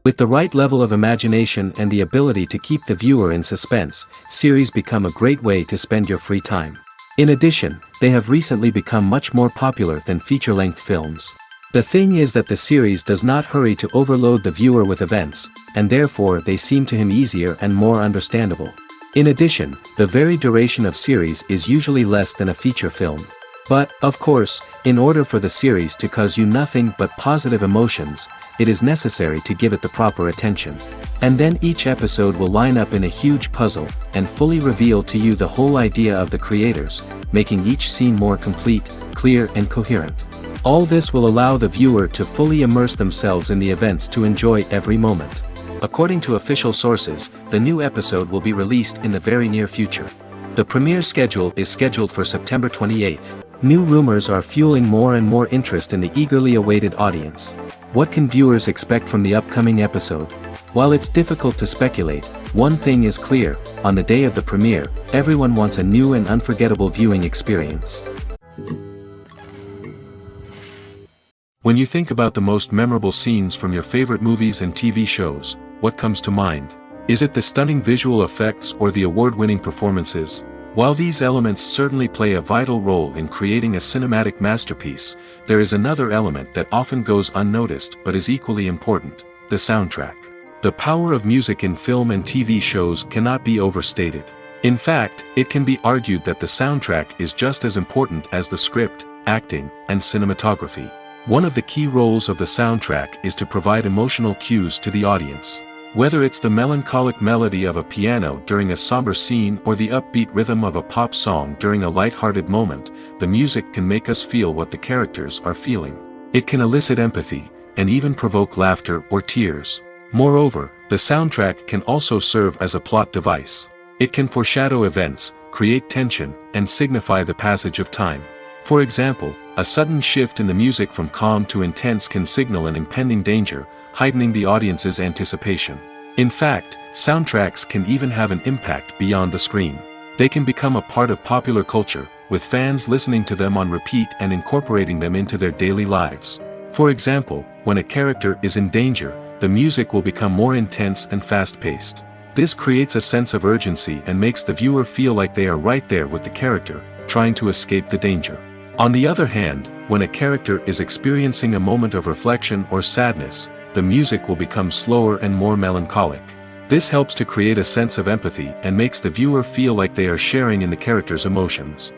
With the right level of imagination and the ability to keep the viewer in suspense, series become a great way to spend your free time. In addition, they have recently become much more popular than feature-length films. The thing is that the series does not hurry to overload the viewer with events, and therefore they seem to him easier and more understandable. In addition, the very duration of series is usually less than a feature film. But, of course, in order for the series to cause you nothing but positive emotions, it is necessary to give it the proper attention. And then each episode will line up in a huge puzzle, and fully reveal to you the whole idea of the creators, making each scene more complete, clear and coherent. All this will allow the viewer to fully immerse themselves in the events to enjoy every moment. According to official sources, the new episode will be released in the very near future. The premiere schedule is scheduled for September 28th. New rumors are fueling more and more interest in the eagerly awaited audience. What can viewers expect from the upcoming episode? While it's difficult to speculate, one thing is clear: on the day of the premiere, everyone wants a new and unforgettable viewing experience. When you think about the most memorable scenes from your favorite movies and TV shows, what comes to mind? Is it the stunning visual effects or the award-winning performances? While these elements certainly play a vital role in creating a cinematic masterpiece, there is another element that often goes unnoticed but is equally important: the soundtrack. The power of music in film and TV shows cannot be overstated. In fact, it can be argued that the soundtrack is just as important as the script, acting, and cinematography. One of the key roles of the soundtrack is to provide emotional cues to the audience. Whether it's the melancholic melody of a piano during a somber scene or the upbeat rhythm of a pop song during a light-hearted moment, the music can make us feel what the characters are feeling. It can elicit empathy, and even provoke laughter or tears. Moreover, the soundtrack can also serve as a plot device. It can foreshadow events, create tension, and signify the passage of time. For example, a sudden shift in the music from calm to intense can signal an impending danger, heightening the audience's anticipation. In fact, soundtracks can even have an impact beyond the screen. They can become a part of popular culture, with fans listening to them on repeat and incorporating them into their daily lives. For example, when a character is in danger, the music will become more intense and fast-paced. This creates a sense of urgency and makes the viewer feel like they are right there with the character, trying to escape the danger. On the other hand, when a character is experiencing a moment of reflection or sadness, the music will become slower and more melancholic. This helps to create a sense of empathy and makes the viewer feel like they are sharing in the character's emotions.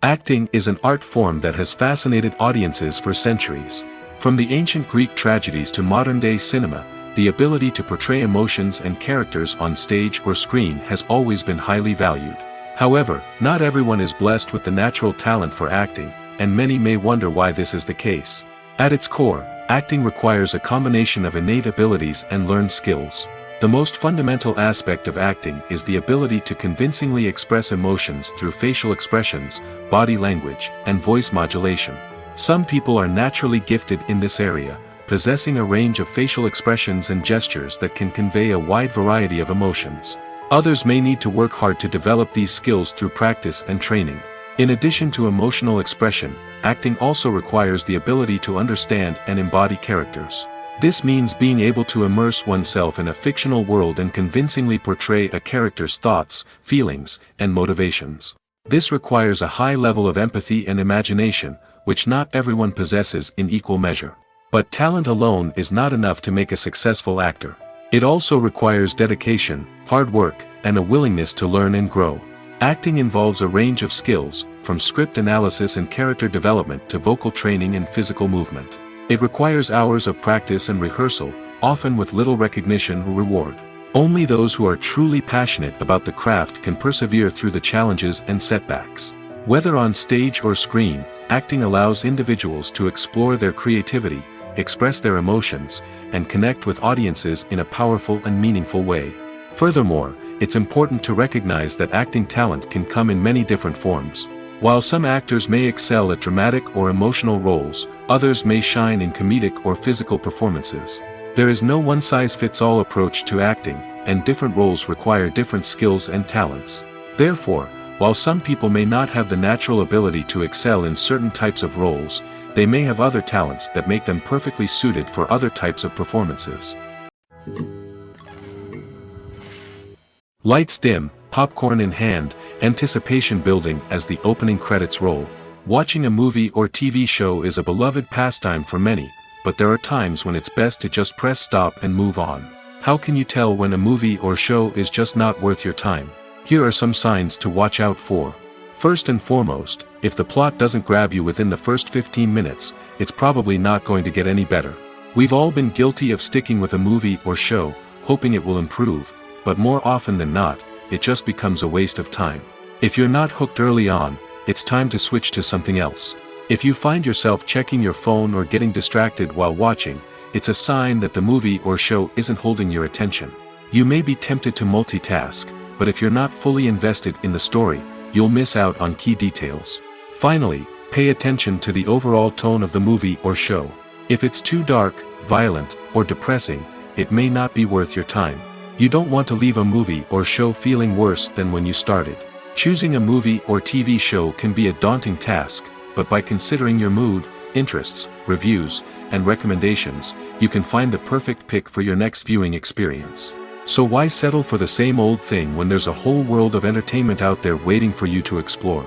Acting is an art form that has fascinated audiences for centuries. From the ancient Greek tragedies to modern-day cinema, the ability to portray emotions and characters on stage or screen has always been highly valued. However, not everyone is blessed with the natural talent for acting, and many may wonder why this is the case. At its core, acting requires a combination of innate abilities and learned skills. The most fundamental aspect of acting is the ability to convincingly express emotions through facial expressions, body language, and voice modulation. Some people are naturally gifted in this area, possessing a range of facial expressions and gestures that can convey a wide variety of emotions. Others may need to work hard to develop these skills through practice and training. In addition to emotional expression, acting also requires the ability to understand and embody characters. This means being able to immerse oneself in a fictional world and convincingly portray a character's thoughts, feelings, and motivations. This requires a high level of empathy and imagination, which not everyone possesses in equal measure. But talent alone is not enough to make a successful actor. It also requires dedication, hard work, and a willingness to learn and grow. Acting involves a range of skills, from script analysis and character development to vocal training and physical movement. It requires hours of practice and rehearsal, often with little recognition or reward. Only those who are truly passionate about the craft can persevere through the challenges and setbacks. Whether on stage or screen, acting allows individuals to explore their creativity, express their emotions, and connect with audiences in a powerful and meaningful way. Furthermore, it's important to recognize that acting talent can come in many different forms. While some actors may excel at dramatic or emotional roles, others may shine in comedic or physical performances. There is no one-size-fits-all approach to acting, and different roles require different skills and talents. Therefore, while some people may not have the natural ability to excel in certain types of roles, they may have other talents that make them perfectly suited for other types of performances. Lights dim, popcorn in hand, anticipation building as the opening credits roll. Watching a movie or TV show is a beloved pastime for many, but there are times when it's best to just press stop and move on. How can you tell when a movie or show is just not worth your time? Here are some signs to watch out for. First and foremost, if the plot doesn't grab you within the first 15 minutes, it's probably not going to get any better. We've all been guilty of sticking with a movie or show, hoping it will improve, but more often than not, it just becomes a waste of time. If you're not hooked early on, it's time to switch to something else. If you find yourself checking your phone or getting distracted while watching, it's a sign that the movie or show isn't holding your attention. You may be tempted to multitask, but if you're not fully invested in the story, you'll miss out on key details. Finally, pay attention to the overall tone of the movie or show. If it's too dark, violent, or depressing, it may not be worth your time. You don't want to leave a movie or show feeling worse than when you started. Choosing a movie or TV show can be a daunting task, but by considering your mood, interests, reviews, and recommendations, you can find the perfect pick for your next viewing experience. So why settle for the same old thing when there's a whole world of entertainment out there waiting for you to explore?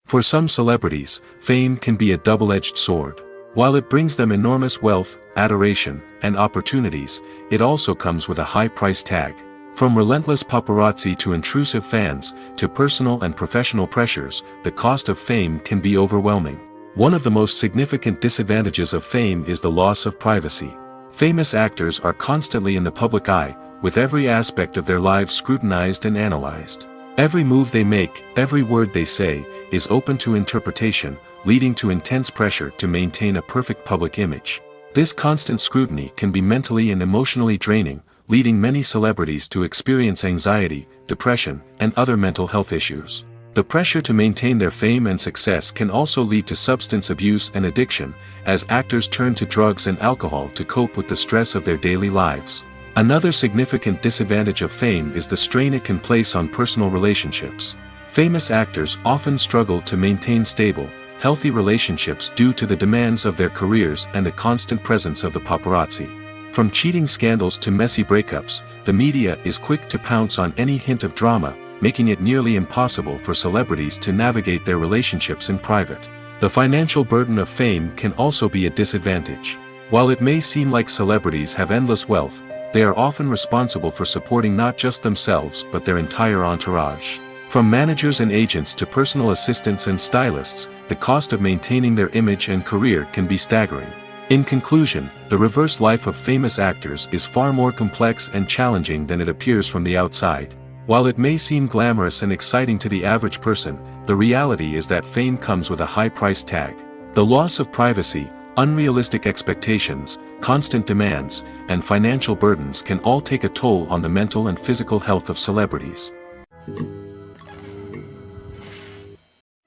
For some celebrities, fame can be a double-edged sword. While it brings them enormous wealth, adoration, and opportunities, it also comes with a high price tag. From relentless paparazzi to intrusive fans, to personal and professional pressures, the cost of fame can be overwhelming. One of the most significant disadvantages of fame is the loss of privacy. Famous actors are constantly in the public eye, with every aspect of their lives scrutinized and analyzed. Every move they make, every word they say, is open to interpretation, leading to intense pressure to maintain a perfect public image. This constant scrutiny can be mentally and emotionally draining, leading many celebrities to experience anxiety, depression, and other mental health issues. The pressure to maintain their fame and success can also lead to substance abuse and addiction, as actors turn to drugs and alcohol to cope with the stress of their daily lives. Another significant disadvantage of fame is the strain it can place on personal relationships. Famous actors often struggle to maintain stable, healthy relationships due to the demands of their careers and the constant presence of the paparazzi. From cheating scandals to messy breakups, the media is quick to pounce on any hint of drama, making it nearly impossible for celebrities to navigate their relationships in private. The financial burden of fame can also be a disadvantage. While it may seem like celebrities have endless wealth, they are often responsible for supporting not just themselves but their entire entourage. From managers and agents to personal assistants and stylists, the cost of maintaining their image and career can be staggering. In conclusion, the reverse life of famous actors is far more complex and challenging than it appears from the outside. While it may seem glamorous and exciting to the average person, the reality is that fame comes with a high price tag. The loss of privacy, unrealistic expectations, constant demands, and financial burdens can all take a toll on the mental and physical health of celebrities.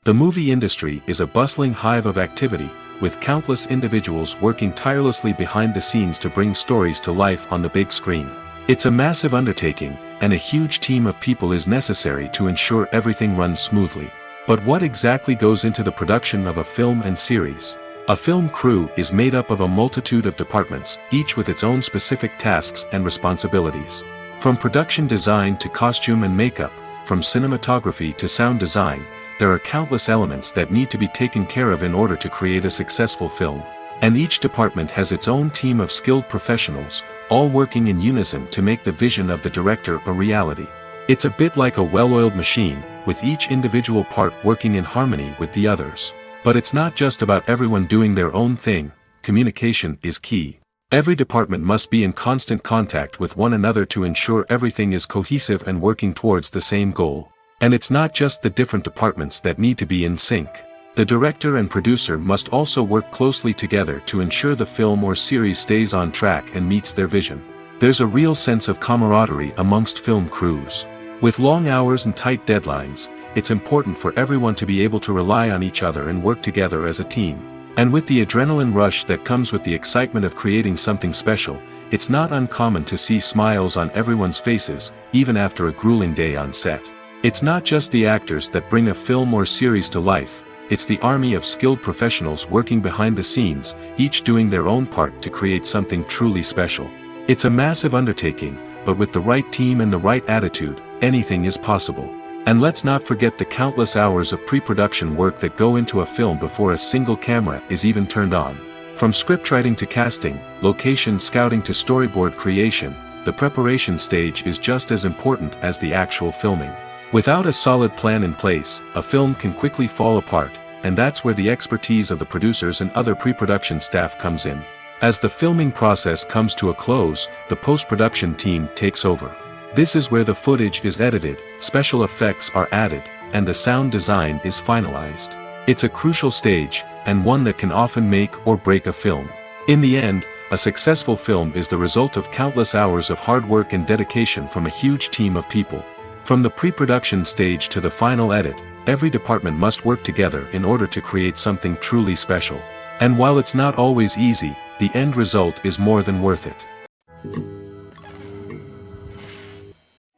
The movie industry is a bustling hive of activity, with countless individuals working tirelessly behind the scenes to bring stories to life on the big screen. It's a massive undertaking, and a huge team of people is necessary to ensure everything runs smoothly. But what exactly goes into the production of a film and series? A film crew is made up of a multitude of departments, each with its own specific tasks and responsibilities. From production design to costume and makeup, from cinematography to sound design, there are countless elements that need to be taken care of in order to create a successful film. And each department has its own team of skilled professionals, all working in unison to make the vision of the director a reality. It's a bit like a well-oiled machine, with each individual part working in harmony with the others. But it's not just about everyone doing their own thing. Communication is key. Every department must be in constant contact with one another to ensure everything is cohesive and working towards the same goal. And it's not just the different departments that need to be in sync. The director and producer must also work closely together to ensure the film or series stays on track and meets their vision. There's a real sense of camaraderie amongst film crews. With long hours and tight deadlines, it's important for everyone to be able to rely on each other and work together as a team. And with the adrenaline rush that comes with the excitement of creating something special, it's not uncommon to see smiles on everyone's faces, even after a grueling day on set. It's not just the actors that bring a film or series to life, it's the army of skilled professionals working behind the scenes, each doing their own part to create something truly special. It's a massive undertaking, but with the right team and the right attitude, anything is possible. And let's not forget the countless hours of pre-production work that go into a film before a single camera is even turned on. From scriptwriting to casting, location scouting to storyboard creation, the preparation stage is just as important as the actual filming. Without a solid plan in place, a film can quickly fall apart, and that's where the expertise of the producers and other pre-production staff comes in. As the filming process comes to a close, the post-production team takes over. This is where the footage is edited, special effects are added, and the sound design is finalized. It's a crucial stage, and one that can often make or break a film. In the end, a successful film is the result of countless hours of hard work and dedication from a huge team of people. From the pre-production stage to the final edit, every department must work together in order to create something truly special. And while it's not always easy, the end result is more than worth it.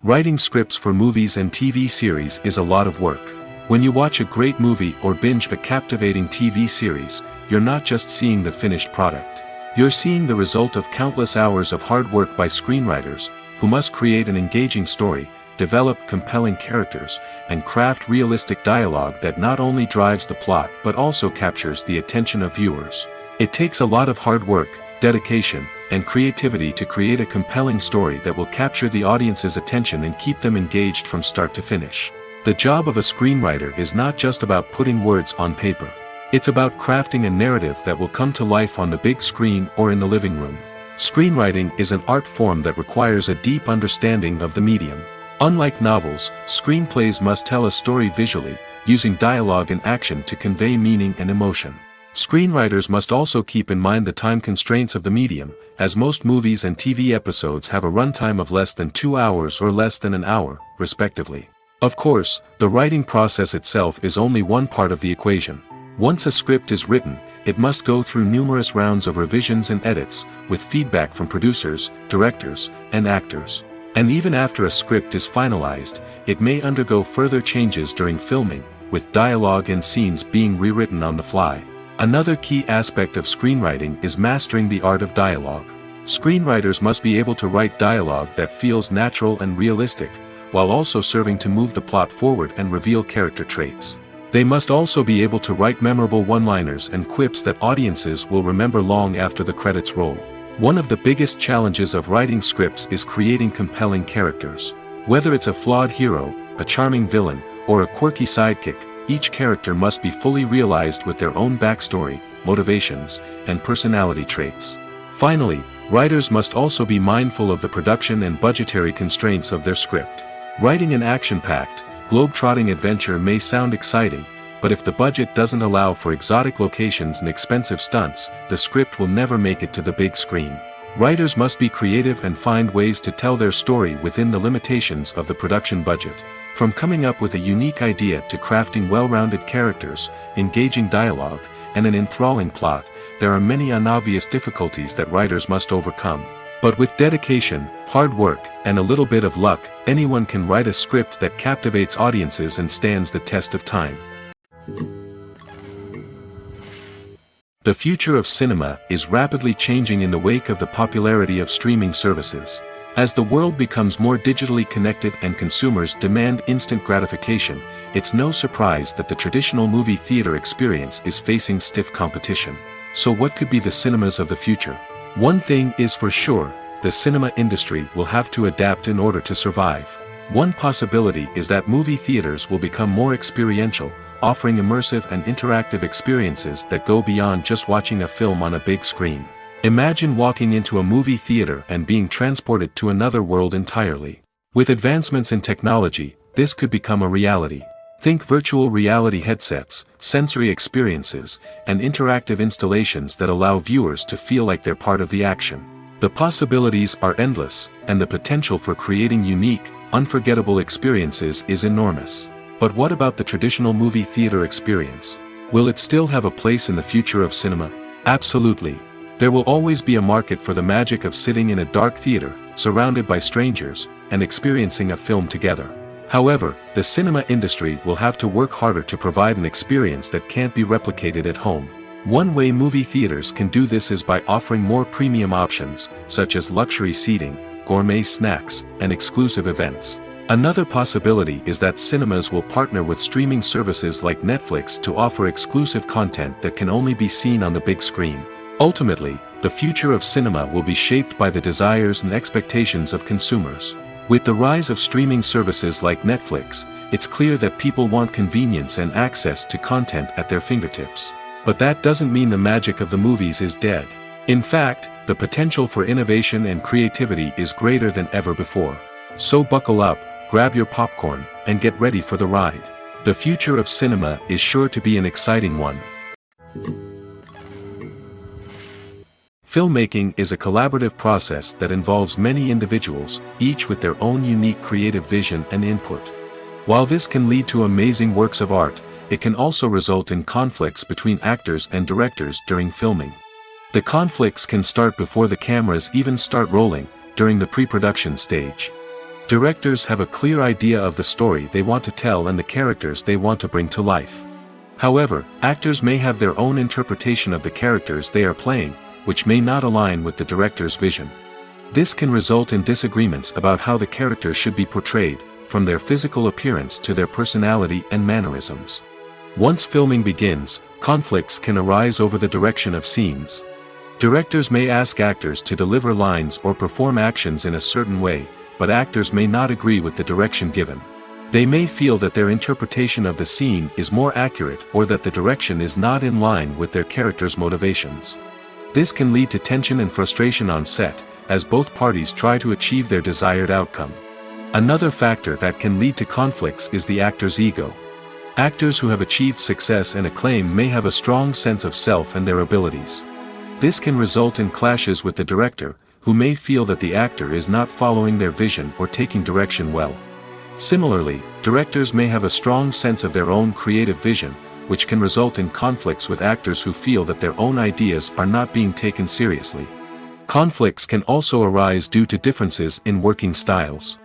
Writing scripts for movies and TV series is a lot of work. When you watch a great movie or binge a captivating TV series, you're not just seeing the finished product. You're seeing the result of countless hours of hard work by screenwriters, who must create an engaging story, develop compelling characters, and craft realistic dialogue that not only drives the plot but also captures the attention of viewers. It takes a lot of hard work, dedication, and creativity to create a compelling story that will capture the audience's attention and keep them engaged from start to finish. The job of a screenwriter is not just about putting words on paper. It's about crafting a narrative that will come to life on the big screen or in the living room. Screenwriting is an art form that requires a deep understanding of the medium. Unlike novels, screenplays must tell a story visually, using dialogue and action to convey meaning and emotion. Screenwriters must also keep in mind the time constraints of the medium, as most movies and TV episodes have a runtime of less than 2 hours or less than an hour, respectively. Of course, the writing process itself is only one part of the equation. Once a script is written, it must go through numerous rounds of revisions and edits, with feedback from producers, directors, and actors. And even after a script is finalized, it may undergo further changes during filming, with dialogue and scenes being rewritten on the fly. Another key aspect of screenwriting is mastering the art of dialogue. Screenwriters must be able to write dialogue that feels natural and realistic, while also serving to move the plot forward and reveal character traits. They must also be able to write memorable one-liners and quips that audiences will remember long after the credits roll. One of the biggest challenges of writing scripts is creating compelling characters. Whether it's a flawed hero, a charming villain, or a quirky sidekick, each character must be fully realized with their own backstory, motivations, and personality traits. Finally, writers must also be mindful of the production and budgetary constraints of their script. Writing an action-packed, globe-trotting adventure may sound exciting, but if the budget doesn't allow for exotic locations and expensive stunts, the script will never make it to the big screen. Writers must be creative and find ways to tell their story within the limitations of the production budget. From coming up with a unique idea to crafting well-rounded characters, engaging dialogue, and an enthralling plot, there are many unobvious difficulties that writers must overcome. But with dedication, hard work, and a little bit of luck, anyone can write a script that captivates audiences and stands the test of time. The future of cinema is rapidly changing in the wake of the popularity of streaming services. As the world becomes more digitally connected and consumers demand instant gratification, it's no surprise that the traditional movie theater experience is facing stiff competition. So what could be the cinemas of the future? One thing is for sure, the cinema industry will have to adapt in order to survive. One possibility is that movie theaters will become more experiential, offering immersive and interactive experiences that go beyond just watching a film on a big screen. Imagine walking into a movie theater and being transported to another world entirely. With advancements in technology, this could become a reality. Think virtual reality headsets, sensory experiences, and interactive installations that allow viewers to feel like they're part of the action. The possibilities are endless, and the potential for creating unique, unforgettable experiences is enormous. But what about the traditional movie theater experience? Will it still have a place in the future of cinema? Absolutely. There will always be a market for the magic of sitting in a dark theater, surrounded by strangers, and experiencing a film together. However, the cinema industry will have to work harder to provide an experience that can't be replicated at home. One way movie theaters can do this is by offering more premium options, such as luxury seating, gourmet snacks, and exclusive events. Another possibility is that cinemas will partner with streaming services like Netflix to offer exclusive content that can only be seen on the big screen. Ultimately, the future of cinema will be shaped by the desires and expectations of consumers. With the rise of streaming services like Netflix, it's clear that people want convenience and access to content at their fingertips. But that doesn't mean the magic of the movies is dead. In fact, the potential for innovation and creativity is greater than ever before. So buckle up, grab your popcorn, and get ready for the ride. The future of cinema is sure to be an exciting one. Filmmaking is a collaborative process that involves many individuals, each with their own unique creative vision and input. While this can lead to amazing works of art, it can also result in conflicts between actors and directors during filming. The conflicts can start before the cameras even start rolling, during the pre-production stage. Directors have a clear idea of the story they want to tell and the characters they want to bring to life. However, actors may have their own interpretation of the characters they are playing, which may not align with the director's vision. This can result in disagreements about how the character should be portrayed, from their physical appearance to their personality and mannerisms. Once filming begins, conflicts can arise over the direction of scenes. Directors may ask actors to deliver lines or perform actions in a certain way, but actors may not agree with the direction given. They may feel that their interpretation of the scene is more accurate or that the direction is not in line with their character's motivations. This can lead to tension and frustration on set, as both parties try to achieve their desired outcome. Another factor that can lead to conflicts is the actor's ego. Actors who have achieved success and acclaim may have a strong sense of self and their abilities. This can result in clashes with the director, who may feel that the actor is not following their vision or taking direction well. Similarly, directors may have a strong sense of their own creative vision, which can result in conflicts with actors who feel that their own ideas are not being taken seriously. Conflicts can also arise due to differences in working styles.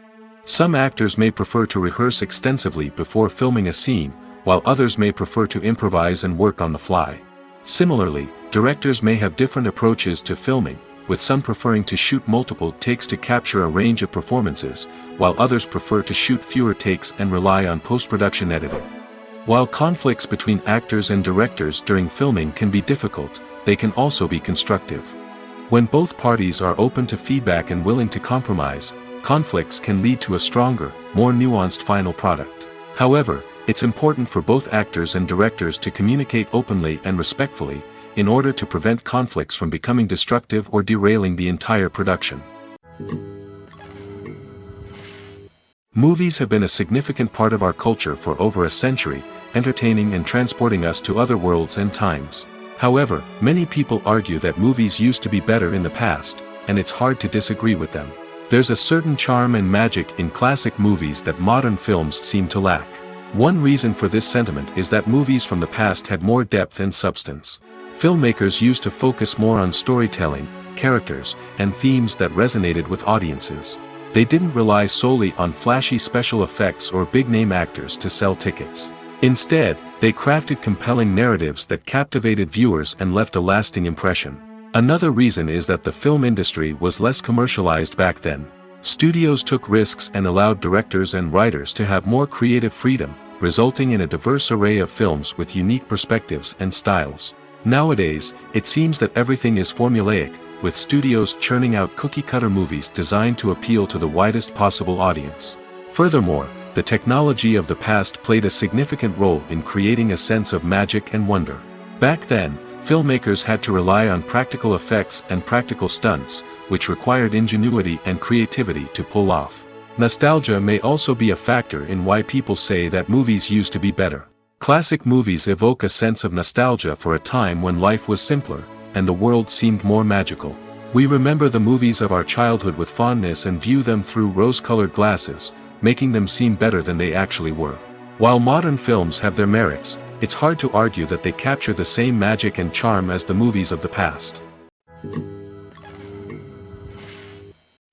Some actors may prefer to rehearse extensively before filming a scene, while others may prefer to improvise and work on the fly. Similarly, directors may have different approaches to filming, with some preferring to shoot multiple takes to capture a range of performances, while others prefer to shoot fewer takes and rely on post-production editing. While conflicts between actors and directors during filming can be difficult, they can also be constructive. When both parties are open to feedback and willing to compromise, conflicts can lead to a stronger, more nuanced final product. However, it's important for both actors and directors to communicate openly and respectfully, in order to prevent conflicts from becoming destructive or derailing the entire production. Movies have been a significant part of our culture for over a century, entertaining and transporting us to other worlds and times. However, many people argue that movies used to be better in the past, and it's hard to disagree with them. There's a certain charm and magic in classic movies that modern films seem to lack. One reason for this sentiment is that movies from the past had more depth and substance. Filmmakers used to focus more on storytelling, characters, and themes that resonated with audiences. They didn't rely solely on flashy special effects or big-name actors to sell tickets. Instead, they crafted compelling narratives that captivated viewers and left a lasting impression. Another reason is that the film industry was less commercialized back then. Studios took risks and allowed directors and writers to have more creative freedom, resulting in a diverse array of films with unique perspectives and styles. Nowadays, it seems that everything is formulaic, with studios churning out cookie-cutter movies designed to appeal to the widest possible audience. Furthermore, the technology of the past played a significant role in creating a sense of magic and wonder. Back then, filmmakers had to rely on practical effects and practical stunts, which required ingenuity and creativity to pull off. Nostalgia may also be a factor in why people say that movies used to be better. Classic movies evoke a sense of nostalgia for a time when life was simpler, and the world seemed more magical. We remember the movies of our childhood with fondness and view them through rose-colored glasses, making them seem better than they actually were. While modern films have their merits, it's hard to argue that they capture the same magic and charm as the movies of the past.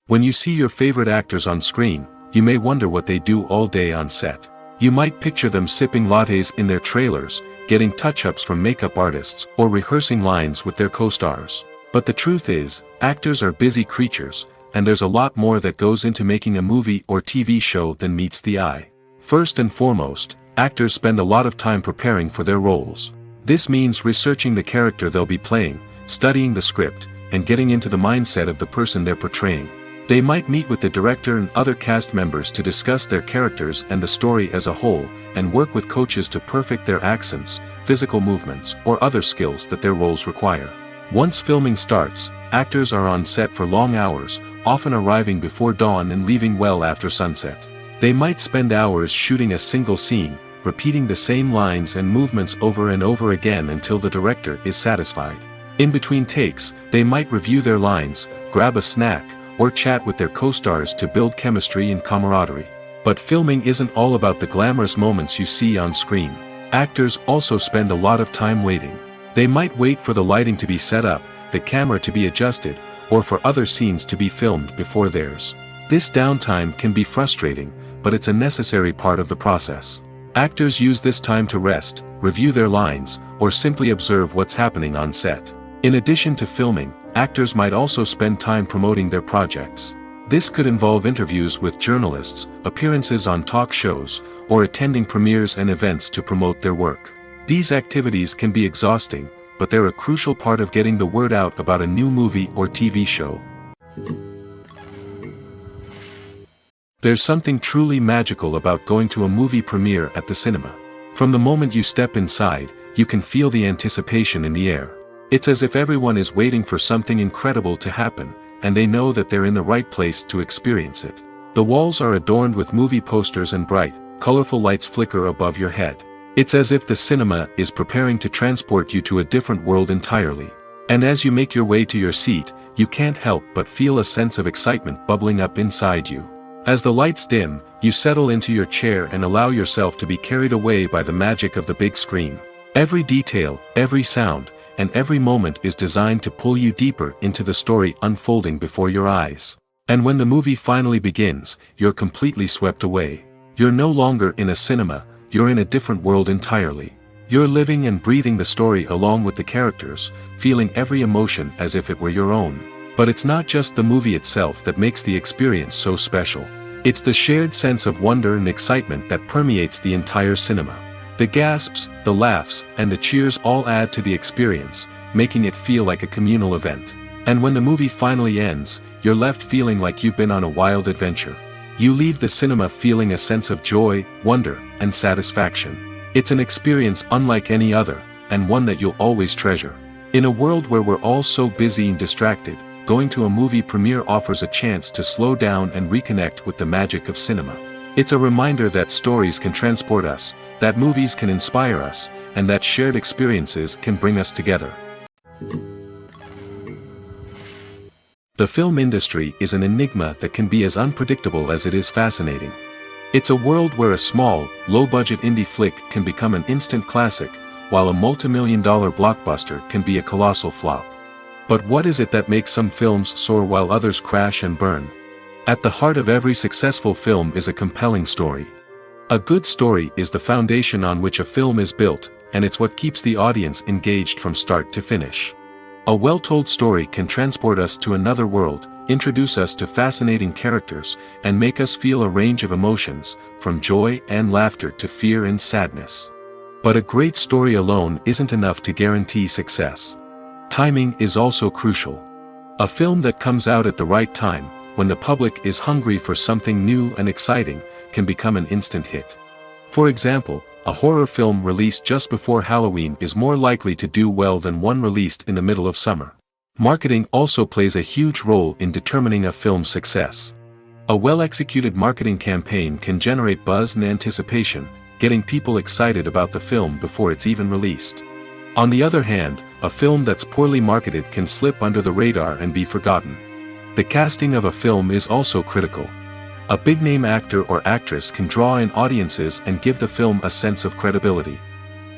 When you see your favorite actors on screen, you may wonder what they do all day on set. You might picture them sipping lattes in their trailers, getting touch-ups from makeup artists, or rehearsing lines with their co-stars. But the truth is, actors are busy creatures, and there's a lot more that goes into making a movie or TV show than meets the eye. First and foremost, actors spend a lot of time preparing for their roles. This means researching the character they'll be playing, studying the script, and getting into the mindset of the person they're portraying. They might meet with the director and other cast members to discuss their characters and the story as a whole, and work with coaches to perfect their accents, physical movements, or other skills that their roles require. Once filming starts, actors are on set for long hours, often arriving before dawn and leaving well after sunset. They might spend hours shooting a single scene, repeating the same lines and movements over and over again until the director is satisfied. In between takes, they might review their lines, grab a snack, or chat with their co-stars to build chemistry and camaraderie. But filming isn't all about the glamorous moments you see on screen. Actors also spend a lot of time waiting. They might wait for the lighting to be set up, the camera to be adjusted, or for other scenes to be filmed before theirs. This downtime can be frustrating, but it's a necessary part of the process. Actors use this time to rest, review their lines, or simply observe what's happening on set. In addition to filming, actors might also spend time promoting their projects. This could involve interviews with journalists, appearances on talk shows, or attending premieres and events to promote their work. These activities can be exhausting, but they're a crucial part of getting the word out about a new movie or TV show. There's something truly magical about going to a movie premiere at the cinema. From the moment you step inside, you can feel the anticipation in the air. It's as if everyone is waiting for something incredible to happen, and they know that they're in the right place to experience it. The walls are adorned with movie posters and bright, colorful lights flicker above your head. It's as if the cinema is preparing to transport you to a different world entirely. And as you make your way to your seat, you can't help but feel a sense of excitement bubbling up inside you. As the lights dim, you settle into your chair and allow yourself to be carried away by the magic of the big screen. Every detail, every sound, and every moment is designed to pull you deeper into the story unfolding before your eyes. And when the movie finally begins, you're completely swept away. You're no longer in a cinema, you're in a different world entirely. You're living and breathing the story along with the characters, feeling every emotion as if it were your own. But it's not just the movie itself that makes the experience so special. It's the shared sense of wonder and excitement that permeates the entire cinema. The gasps, the laughs, and the cheers all add to the experience, making it feel like a communal event. And when the movie finally ends, you're left feeling like you've been on a wild adventure. You leave the cinema feeling a sense of joy, wonder, and satisfaction. It's an experience unlike any other, and one that you'll always treasure. In a world where we're all so busy and distracted, going to a movie premiere offers a chance to slow down and reconnect with the magic of cinema. It's a reminder that stories can transport us, that movies can inspire us, and that shared experiences can bring us together. The film industry is an enigma that can be as unpredictable as it is fascinating. It's a world where a small, low-budget indie flick can become an instant classic, while a multi-million-dollar blockbuster can be a colossal flop. But what is it that makes some films soar while others crash and burn? At the heart of every successful film is a compelling story. A good story is the foundation on which a film is built, and it's what keeps the audience engaged from start to finish. A well-told story can transport us to another world, introduce us to fascinating characters, and make us feel a range of emotions, from joy and laughter to fear and sadness. But a great story alone isn't enough to guarantee success. Timing is also crucial. A film that comes out at the right time, when the public is hungry for something new and exciting, can become an instant hit. For example, a horror film released just before Halloween is more likely to do well than one released in the middle of summer. Marketing also plays a huge role in determining a film's success. A well-executed marketing campaign can generate buzz and anticipation, getting people excited about the film before it's even released. On the other hand, a film that's poorly marketed can slip under the radar and be forgotten. The casting of a film is also critical. A big-name actor or actress can draw in audiences and give the film a sense of credibility.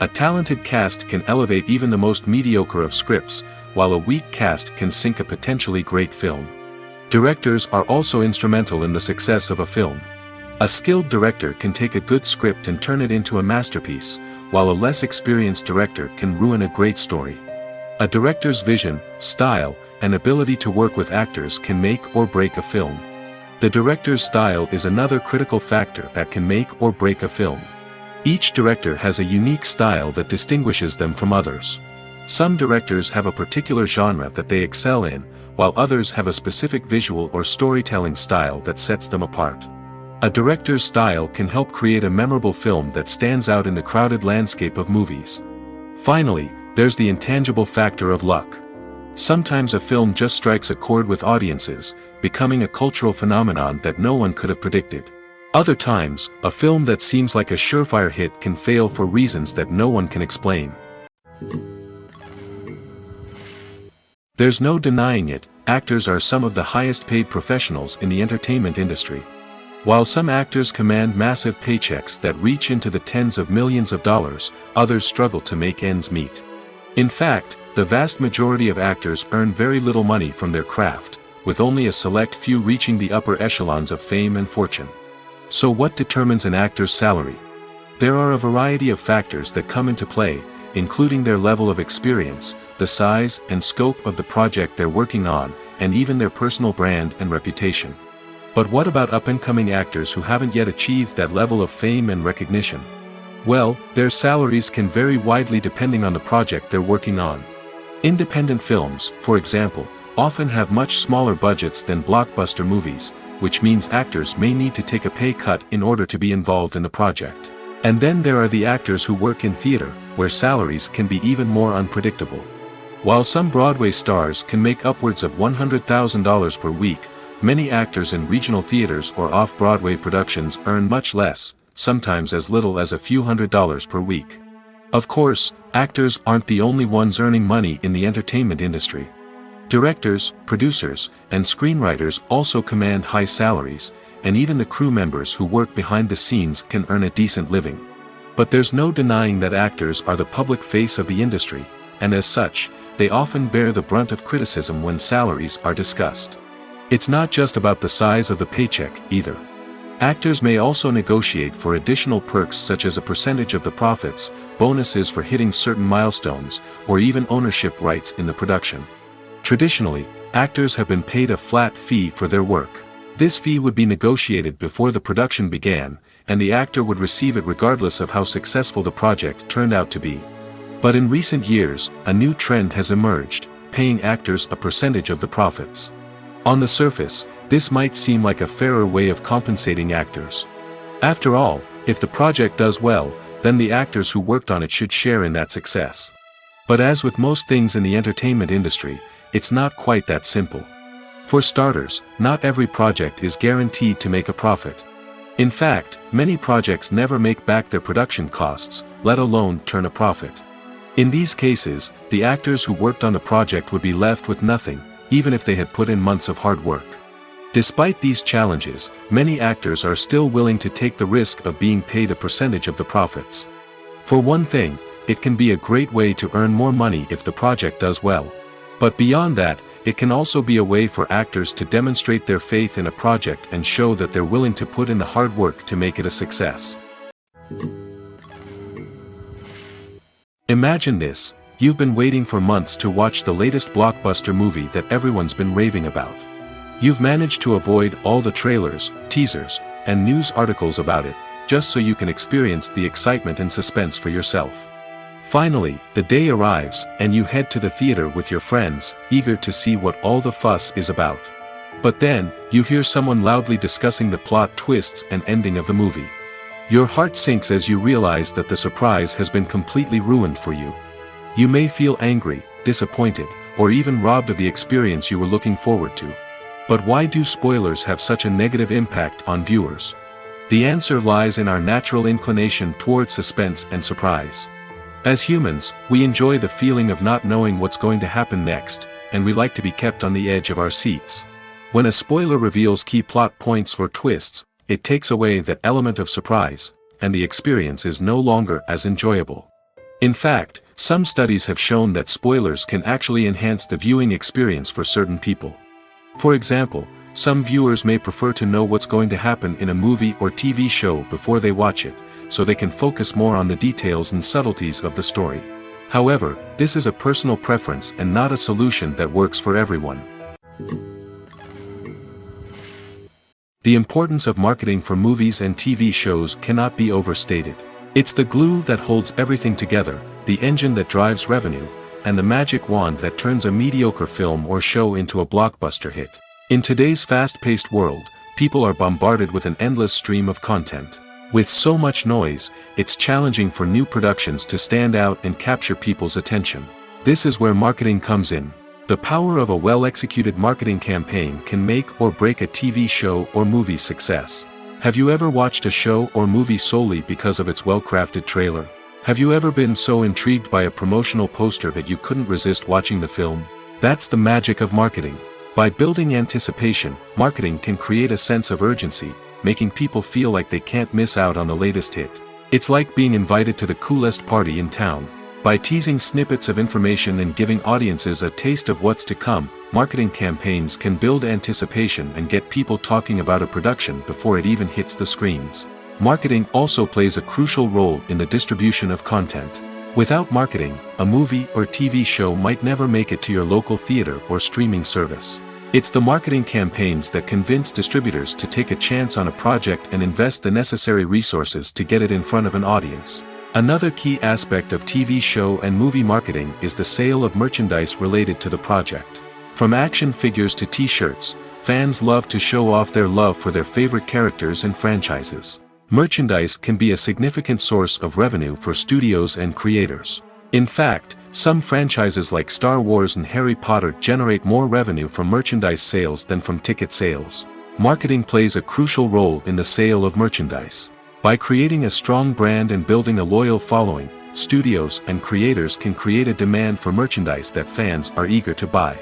A talented cast can elevate even the most mediocre of scripts, while a weak cast can sink a potentially great film. Directors are also instrumental in the success of a film. A skilled director can take a good script and turn it into a masterpiece, while a less experienced director can ruin a great story. A director's vision, style, and ability to work with actors can make or break a film. The director's style is another critical factor that can make or break a film. Each director has a unique style that distinguishes them from others. Some directors have a particular genre that they excel in, while others have a specific visual or storytelling style that sets them apart. A director's style can help create a memorable film that stands out in the crowded landscape of movies. Finally, there's the intangible factor of luck. Sometimes a film just strikes a chord with audiences, becoming a cultural phenomenon that no one could have predicted. Other times, a film that seems like a surefire hit can fail for reasons that no one can explain. There's no denying it, actors are some of the highest paid professionals in the entertainment industry. While some actors command massive paychecks that reach into the tens of millions of dollars, others struggle to make ends meet. In fact, the vast majority of actors earn very little money from their craft, with only a select few reaching the upper echelons of fame and fortune. So what determines an actor's salary? There are a variety of factors that come into play, including their level of experience, the size and scope of the project they're working on, and even their personal brand and reputation. But what about up-and-coming actors who haven't yet achieved that level of fame and recognition? Well, their salaries can vary widely depending on the project they're working on. Independent films, for example, often have much smaller budgets than blockbuster movies, which means actors may need to take a pay cut in order to be involved in the project. And then there are the actors who work in theater, where salaries can be even more unpredictable. While some Broadway stars can make upwards of $100,000 per week, many actors in regional theaters or off-Broadway productions earn much less, sometimes as little as a few $100s per week. Of course, actors aren't the only ones earning money in the entertainment industry. Directors, producers, and screenwriters also command high salaries, and even the crew members who work behind the scenes can earn a decent living. But there's no denying that actors are the public face of the industry, and as such, they often bear the brunt of criticism when salaries are discussed. It's not just about the size of the paycheck, either. Actors may also negotiate for additional perks such as a percentage of the profits, bonuses for hitting certain milestones, or even ownership rights in the production. Traditionally, actors have been paid a flat fee for their work. This fee would be negotiated before the production began, and the actor would receive it regardless of how successful the project turned out to be. But in recent years, a new trend has emerged, paying actors a percentage of the profits. On the surface, this might seem like a fairer way of compensating actors. After all, if the project does well, then the actors who worked on it should share in that success. But as with most things in the entertainment industry, it's not quite that simple. For starters, not every project is guaranteed to make a profit. In fact, many projects never make back their production costs, let alone turn a profit. In these cases, the actors who worked on the project would be left with nothing, even if they had put in months of hard work. Despite these challenges, many actors are still willing to take the risk of being paid a percentage of the profits. For one thing, it can be a great way to earn more money if the project does well. But beyond that, it can also be a way for actors to demonstrate their faith in a project and show that they're willing to put in the hard work to make it a success. Imagine this: you've been waiting for months to watch the latest blockbuster movie that everyone's been raving about. You've managed to avoid all the trailers, teasers, and news articles about it, just so you can experience the excitement and suspense for yourself. Finally, the day arrives, and you head to the theater with your friends, eager to see what all the fuss is about. But then, you hear someone loudly discussing the plot twists and ending of the movie. Your heart sinks as you realize that the surprise has been completely ruined for you. You may feel angry, disappointed, or even robbed of the experience you were looking forward to. But why do spoilers have such a negative impact on viewers? The answer lies in our natural inclination toward suspense and surprise. As humans, we enjoy the feeling of not knowing what's going to happen next, and we like to be kept on the edge of our seats. When a spoiler reveals key plot points or twists, it takes away that element of surprise, and the experience is no longer as enjoyable. In fact, some studies have shown that spoilers can actually enhance the viewing experience for certain people. For example, Some viewers may prefer to know what's going to happen in a movie or TV show before they watch it, so they can focus more on the details and subtleties of the story. However, this is a personal preference and not a solution that works for everyone. The importance of marketing for movies and TV shows cannot be overstated. It's the glue that holds everything together, the engine that drives revenue, and the magic wand that turns a mediocre film or show into a blockbuster hit. In today's fast-paced world, people are bombarded with an endless stream of content. With so much noise, it's challenging for new productions to stand out and capture people's attention. This is where marketing comes in. The power of a well-executed marketing campaign can make or break a TV show or movie's success. Have you ever watched a show or movie solely because of its well-crafted trailer? Have you ever been so intrigued by a promotional poster that you couldn't resist watching the film? That's the magic of marketing. By building anticipation, marketing can create a sense of urgency, making people feel like they can't miss out on the latest hit. It's like being invited to the coolest party in town. By teasing snippets of information and giving audiences a taste of what's to come, marketing campaigns can build anticipation and get people talking about a production before it even hits the screens. Marketing also plays a crucial role in the distribution of content. Without marketing, a movie or TV show might never make it to your local theater or streaming service. It's the marketing campaigns that convince distributors to take a chance on a project and invest the necessary resources to get it in front of an audience. Another key aspect of TV show and movie marketing is the sale of merchandise related to the project. From action figures to t-shirts, fans love to show off their love for their favorite characters and franchises. Merchandise can be a significant source of revenue for studios and creators. In fact, some franchises like Star Wars and Harry Potter generate more revenue from merchandise sales than from ticket sales. Marketing plays a crucial role in the sale of merchandise. By creating a strong brand and building a loyal following, studios and creators can create a demand for merchandise that fans are eager to buy.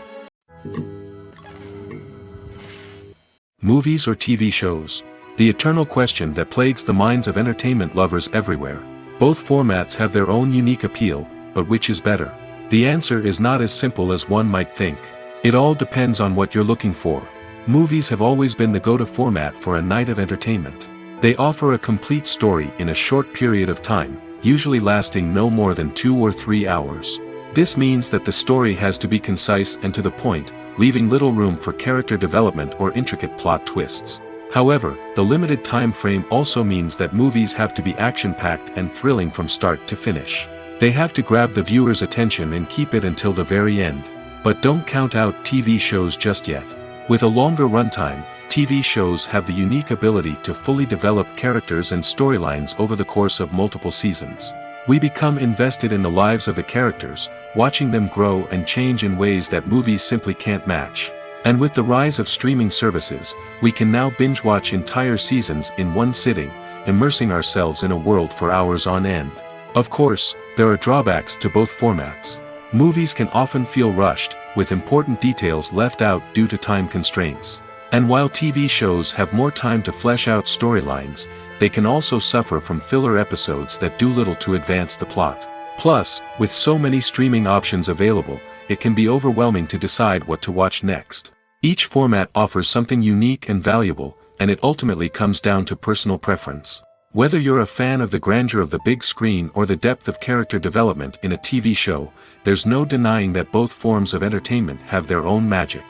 Movies or TV shows? The eternal question that plagues the minds of entertainment lovers everywhere. Both formats have their own unique appeal, but which is better? The answer is not as simple as one might think. It all depends on what you're looking for. Movies have always been the go-to format for a night of entertainment. They offer a complete story in a short period of time, usually lasting no more than 2 or 3 hours. This means that the story has to be concise and to the point, leaving little room for character development or intricate plot twists. However, the limited time frame also means that movies have to be action-packed and thrilling from start to finish. They have to grab the viewer's attention and keep it until the very end. But don't count out TV shows just yet. With a longer runtime, TV shows have the unique ability to fully develop characters and storylines over the course of multiple seasons. We become invested in the lives of the characters, watching them grow and change in ways that movies simply can't match. And with the rise of streaming services, we can now binge-watch entire seasons in one sitting, immersing ourselves in a world for hours on end. Of course, there are drawbacks to both formats. Movies can often feel rushed, with important details left out due to time constraints. And while TV shows have more time to flesh out storylines, they can also suffer from filler episodes that do little to advance the plot. Plus, with so many streaming options available, it can be overwhelming to decide what to watch next. Each format offers something unique and valuable, and it ultimately comes down to personal preference. Whether you're a fan of the grandeur of the big screen or the depth of character development in a TV show, there's no denying that both forms of entertainment have their own magic.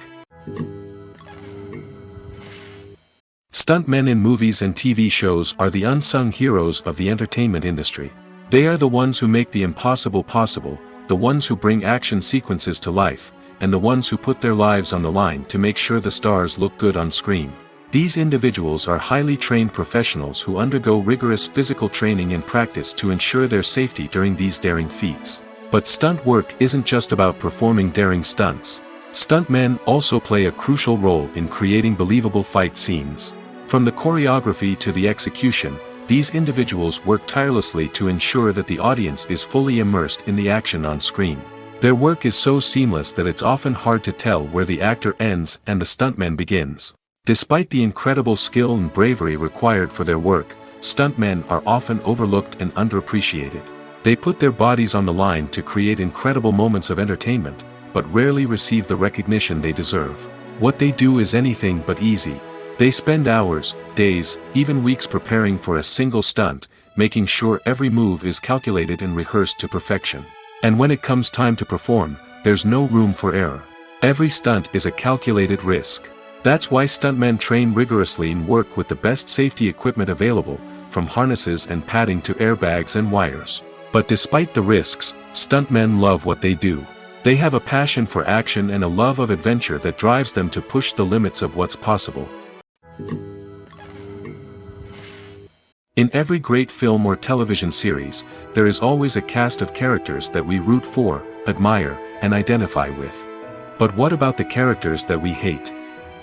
Stuntmen in movies and TV shows are the unsung heroes of the entertainment industry. They are the ones who make the impossible possible, the ones who bring action sequences to life, and the ones who put their lives on the line to make sure the stars look good on screen. These individuals are highly trained professionals who undergo rigorous physical training and practice to ensure their safety during these daring feats. But stunt work isn't just about performing daring stunts. Stuntmen also play a crucial role in creating believable fight scenes. From the choreography to the execution, these individuals work tirelessly to ensure that the audience is fully immersed in the action on screen. Their work is so seamless that it's often hard to tell where the actor ends and the stuntman begins. Despite the incredible skill and bravery required for their work, stuntmen are often overlooked and underappreciated. They put their bodies on the line to create incredible moments of entertainment, but rarely receive the recognition they deserve. What they do is anything but easy. They spend hours, days, even weeks preparing for a single stunt, making sure every move is calculated and rehearsed to perfection. And when it comes time to perform, there's no room for error. Every stunt is a calculated risk. That's why stuntmen train rigorously and work with the best safety equipment available, from harnesses and padding to airbags and wires. But despite the risks, stuntmen love what they do. They have a passion for action and a love of adventure that drives them to push the limits of what's possible. In every great film or television series, there is always a cast of characters that we root for, admire, and identify with. But what about the characters that we hate?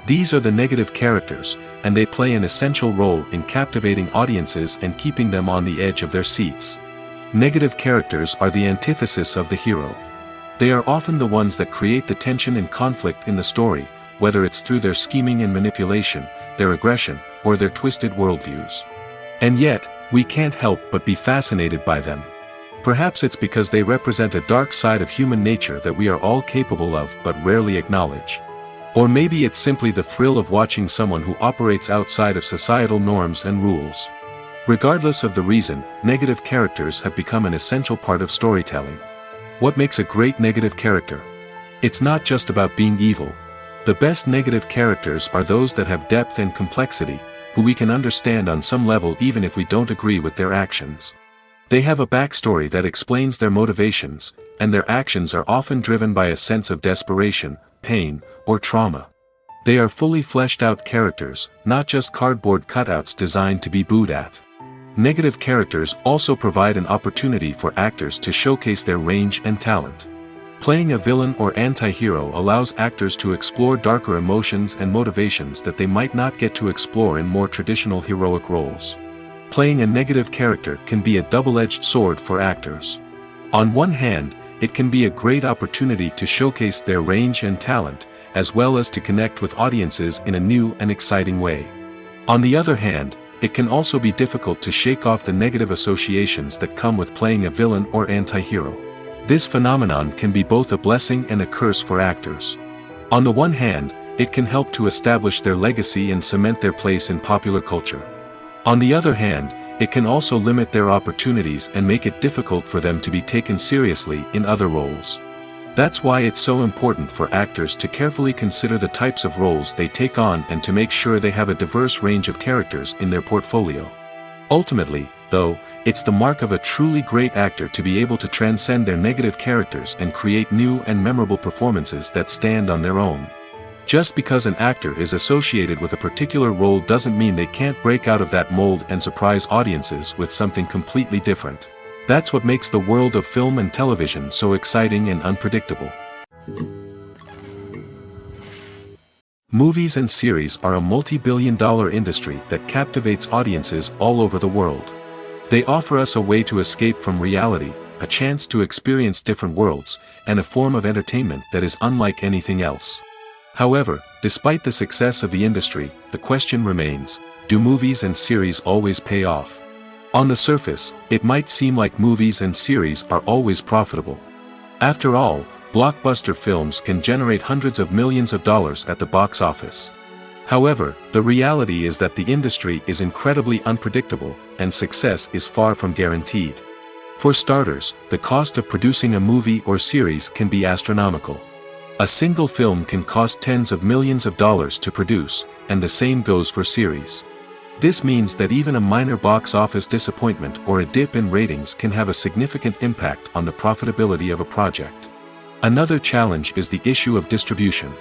These are the negative characters, and they play an essential role in captivating audiences and keeping them on the edge of their seats. Negative characters are the antithesis of the hero. They are often the ones that create the tension and conflict in the story, whether it's through their scheming and manipulation, their aggression, or their twisted worldviews. And yet, we can't help but be fascinated by them. Perhaps it's because they represent a dark side of human nature that we are all capable of but rarely acknowledge. Or maybe it's simply the thrill of watching someone who operates outside of societal norms and rules. Regardless of the reason, negative characters have become an essential part of storytelling. What makes a great negative character? It's not just about being evil. The best negative characters are those that have depth and complexity, who we can understand on some level even if we don't agree with their actions. They have a backstory that explains their motivations, and their actions are often driven by a sense of desperation, pain, or trauma. They are fully fleshed out characters, not just cardboard cutouts designed to be booed at. Negative characters also provide an opportunity for actors to showcase their range and talent. Playing a villain or anti-hero allows actors to explore darker emotions and motivations that they might not get to explore in more traditional heroic roles. Playing a negative character can be a double-edged sword for actors. On one hand, it can be a great opportunity to showcase their range and talent, as well as to connect with audiences in a new and exciting way. On the other hand, it can also be difficult to shake off the negative associations that come with playing a villain or anti-hero. This phenomenon can be both a blessing and a curse for actors. On the one hand, it can help to establish their legacy and cement their place in popular culture. On the other hand, it can also limit their opportunities and make it difficult for them to be taken seriously in other roles. That's why it's so important for actors to carefully consider the types of roles they take on and to make sure they have a diverse range of characters in their portfolio. Ultimately, though, it's the mark of a truly great actor to be able to transcend their negative characters and create new and memorable performances that stand on their own. Just because an actor is associated with a particular role doesn't mean they can't break out of that mold and surprise audiences with something completely different. That's what makes the world of film and television so exciting and unpredictable. Movies and series are a multi-billion-dollar industry that captivates audiences all over the world. They offer us a way to escape from reality, a chance to experience different worlds, and a form of entertainment that is unlike anything else. However, despite the success of the industry, the question remains, do movies and series always pay off? On the surface, it might seem like movies and series are always profitable. After all, blockbuster films can generate hundreds of millions of dollars at the box office. However, the reality is that the industry is incredibly unpredictable, and success is far from guaranteed. For starters, the cost of producing a movie or series can be astronomical. A single film can cost tens of millions of dollars to produce, and the same goes for series. This means that even a minor box office disappointment or a dip in ratings can have a significant impact on the profitability of a project. Another challenge is the issue of distribution.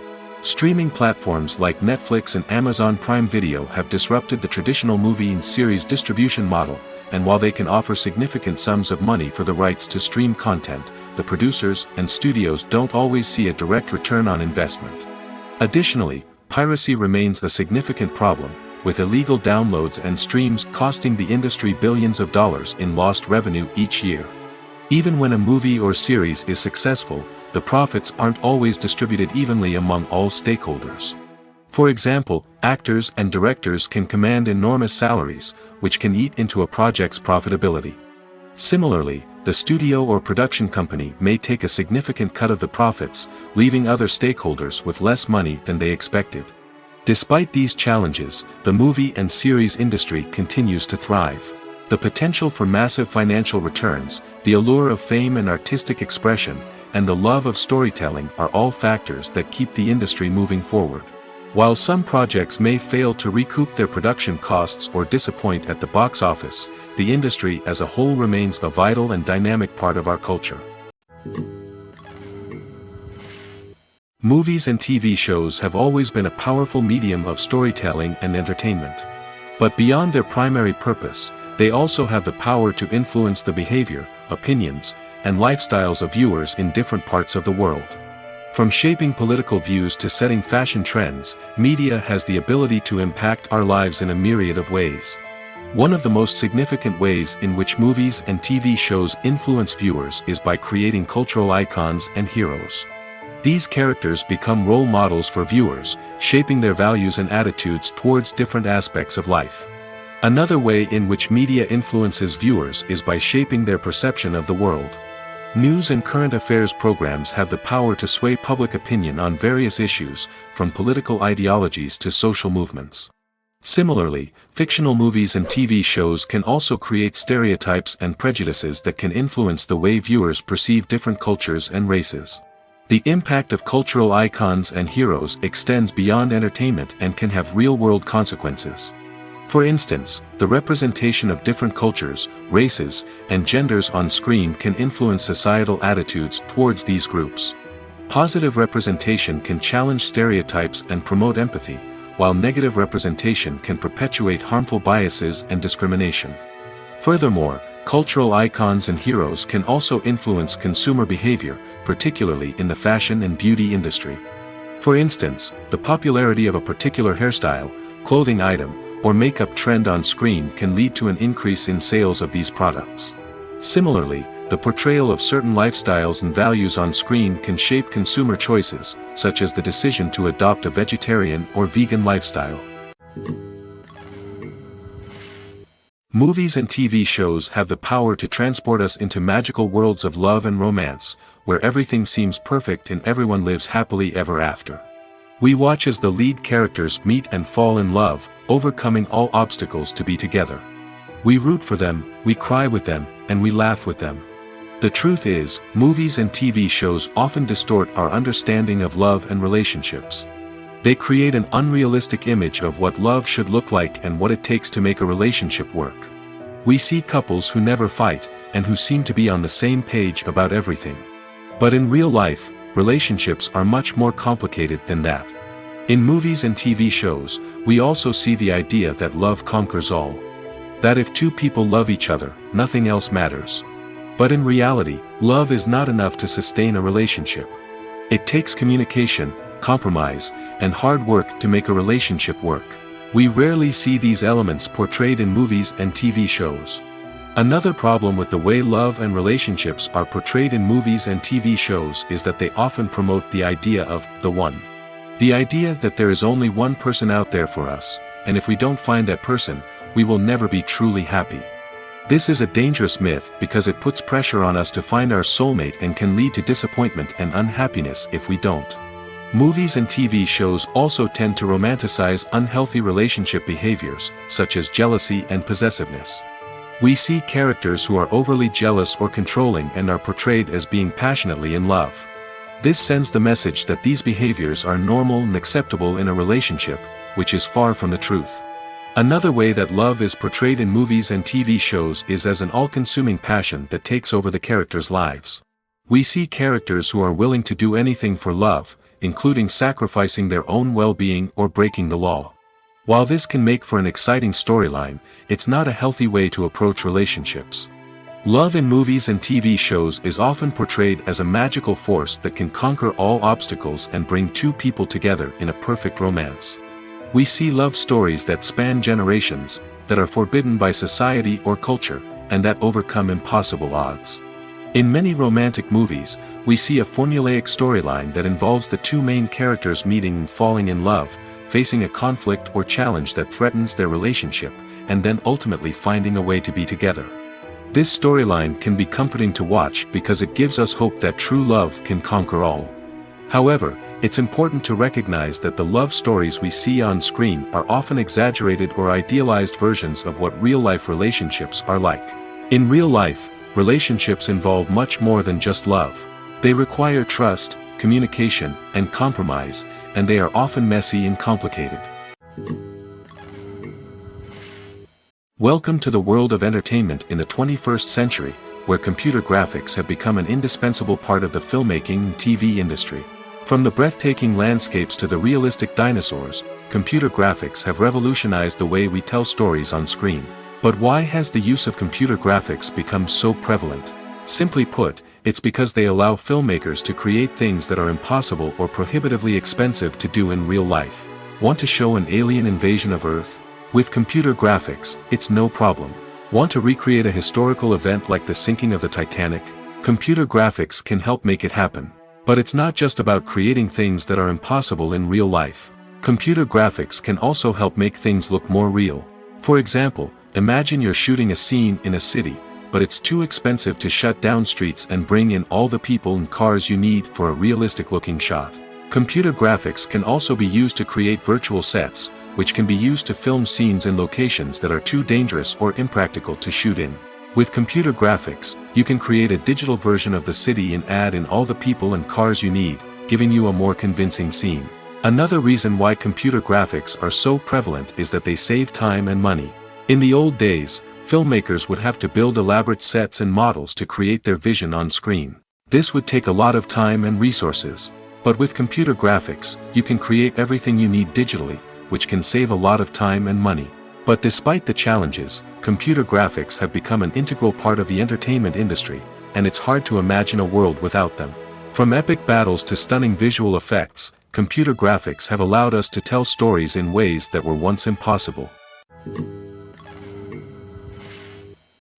Streaming platforms like Netflix and Amazon Prime Video have disrupted the traditional movie and series distribution model, and while they can offer significant sums of money for the rights to stream content, the producers and studios don't always see a direct return on investment. Additionally, piracy remains a significant problem, with illegal downloads and streams costing the industry billions of dollars in lost revenue each year. Even when a movie or series is successful, the profits aren't always distributed evenly among all stakeholders. For example, actors and directors can command enormous salaries, which can eat into a project's profitability. Similarly, the studio or production company may take a significant cut of the profits, leaving other stakeholders with less money than they expected. Despite these challenges, the movie and series industry continues to thrive. The potential for massive financial returns, the allure of fame and artistic expression, and the love of storytelling are all factors that keep the industry moving forward. While some projects may fail to recoup their production costs or disappoint at the box office, the industry as a whole remains a vital and dynamic part of our culture. Movies and TV shows have always been a powerful medium of storytelling and entertainment. But beyond their primary purpose, they also have the power to influence the behavior, opinions, and lifestyles of viewers in different parts of the world. From shaping political views to setting fashion trends, media has the ability to impact our lives in a myriad of ways. One of the most significant ways in which movies and TV shows influence viewers is by creating cultural icons and heroes. These characters become role models for viewers, shaping their values and attitudes towards different aspects of life. Another way in which media influences viewers is by shaping their perception of the world. News and current affairs programs have the power to sway public opinion on various issues, from political ideologies to social movements. Similarly, fictional movies and TV shows can also create stereotypes and prejudices that can influence the way viewers perceive different cultures and races. The impact of cultural icons and heroes extends beyond entertainment and can have real-world consequences. For instance, the representation of different cultures, races, and genders on screen can influence societal attitudes towards these groups. Positive representation can challenge stereotypes and promote empathy, while negative representation can perpetuate harmful biases and discrimination. Furthermore, cultural icons and heroes can also influence consumer behavior, particularly in the fashion and beauty industry. For instance, the popularity of a particular hairstyle, clothing item, or makeup trend on screen can lead to an increase in sales of these products. Similarly, the portrayal of certain lifestyles and values on screen can shape consumer choices, such as the decision to adopt a vegetarian or vegan lifestyle. Movies and TV shows have the power to transport us into magical worlds of love and romance, where everything seems perfect and everyone lives happily ever after. We watch as the lead characters meet and fall in love, overcoming all obstacles to be together. We root for them, we cry with them, and we laugh with them. The truth is, movies and TV shows often distort our understanding of love and relationships. They create an unrealistic image of what love should look like and what it takes to make a relationship work. We see couples who never fight, and who seem to be on the same page about everything. But in real life, relationships are much more complicated than that. In movies and TV shows, we also see the idea that love conquers all. That if two people love each other, nothing else matters. But in reality, love is not enough to sustain a relationship. It takes communication, compromise, and hard work to make a relationship work. We rarely see these elements portrayed in movies and TV shows. Another problem with the way love and relationships are portrayed in movies and TV shows is that they often promote the idea of the one. The idea that there is only one person out there for us, and if we don't find that person, we will never be truly happy. This is a dangerous myth because it puts pressure on us to find our soulmate and can lead to disappointment and unhappiness if we don't. Movies and TV shows also tend to romanticize unhealthy relationship behaviors, such as jealousy and possessiveness. We see characters who are overly jealous or controlling and are portrayed as being passionately in love. This sends the message that these behaviors are normal and acceptable in a relationship, which is far from the truth. Another way that love is portrayed in movies and TV shows is as an all-consuming passion that takes over the characters' lives. We see characters who are willing to do anything for love, including sacrificing their own well-being or breaking the law. While this can make for an exciting storyline, it's not a healthy way to approach relationships. Love in movies and TV shows is often portrayed as a magical force that can conquer all obstacles and bring two people together in a perfect romance. We see love stories that span generations, that are forbidden by society or culture, and that overcome impossible odds. In many romantic movies, we see a formulaic storyline that involves the two main characters meeting and falling in love, facing a conflict or challenge that threatens their relationship, and then ultimately finding a way to be together. This storyline can be comforting to watch because it gives us hope that true love can conquer all. However, it's important to recognize that the love stories we see on screen are often exaggerated or idealized versions of what real-life relationships are like. In real life, relationships involve much more than just love. They require trust, communication, and compromise, and they are often messy and complicated. Welcome to the world of entertainment in the 21st century, where computer graphics have become an indispensable part of the filmmaking and TV industry. From the breathtaking landscapes to the realistic dinosaurs, computer graphics have revolutionized the way we tell stories on screen. But why has the use of computer graphics become so prevalent? Simply put, it's because they allow filmmakers to create things that are impossible or prohibitively expensive to do in real life. Want to show an alien invasion of Earth? With computer graphics, it's no problem. Want to recreate a historical event like the sinking of the Titanic? Computer graphics can help make it happen. But it's not just about creating things that are impossible in real life. Computer graphics can also help make things look more real. For example, imagine you're shooting a scene in a city, but it's too expensive to shut down streets and bring in all the people and cars you need for a realistic-looking shot. Computer graphics can also be used to create virtual sets, which can be used to film scenes in locations that are too dangerous or impractical to shoot in. With computer graphics, you can create a digital version of the city and add in all the people and cars you need, giving you a more convincing scene. Another reason why computer graphics are so prevalent is that they save time and money. In the old days, filmmakers would have to build elaborate sets and models to create their vision on screen. This would take a lot of time and resources. But with computer graphics, you can create everything you need digitally, which can save a lot of time and money. But despite the challenges, computer graphics have become an integral part of the entertainment industry, and it's hard to imagine a world without them. From epic battles to stunning visual effects, computer graphics have allowed us to tell stories in ways that were once impossible.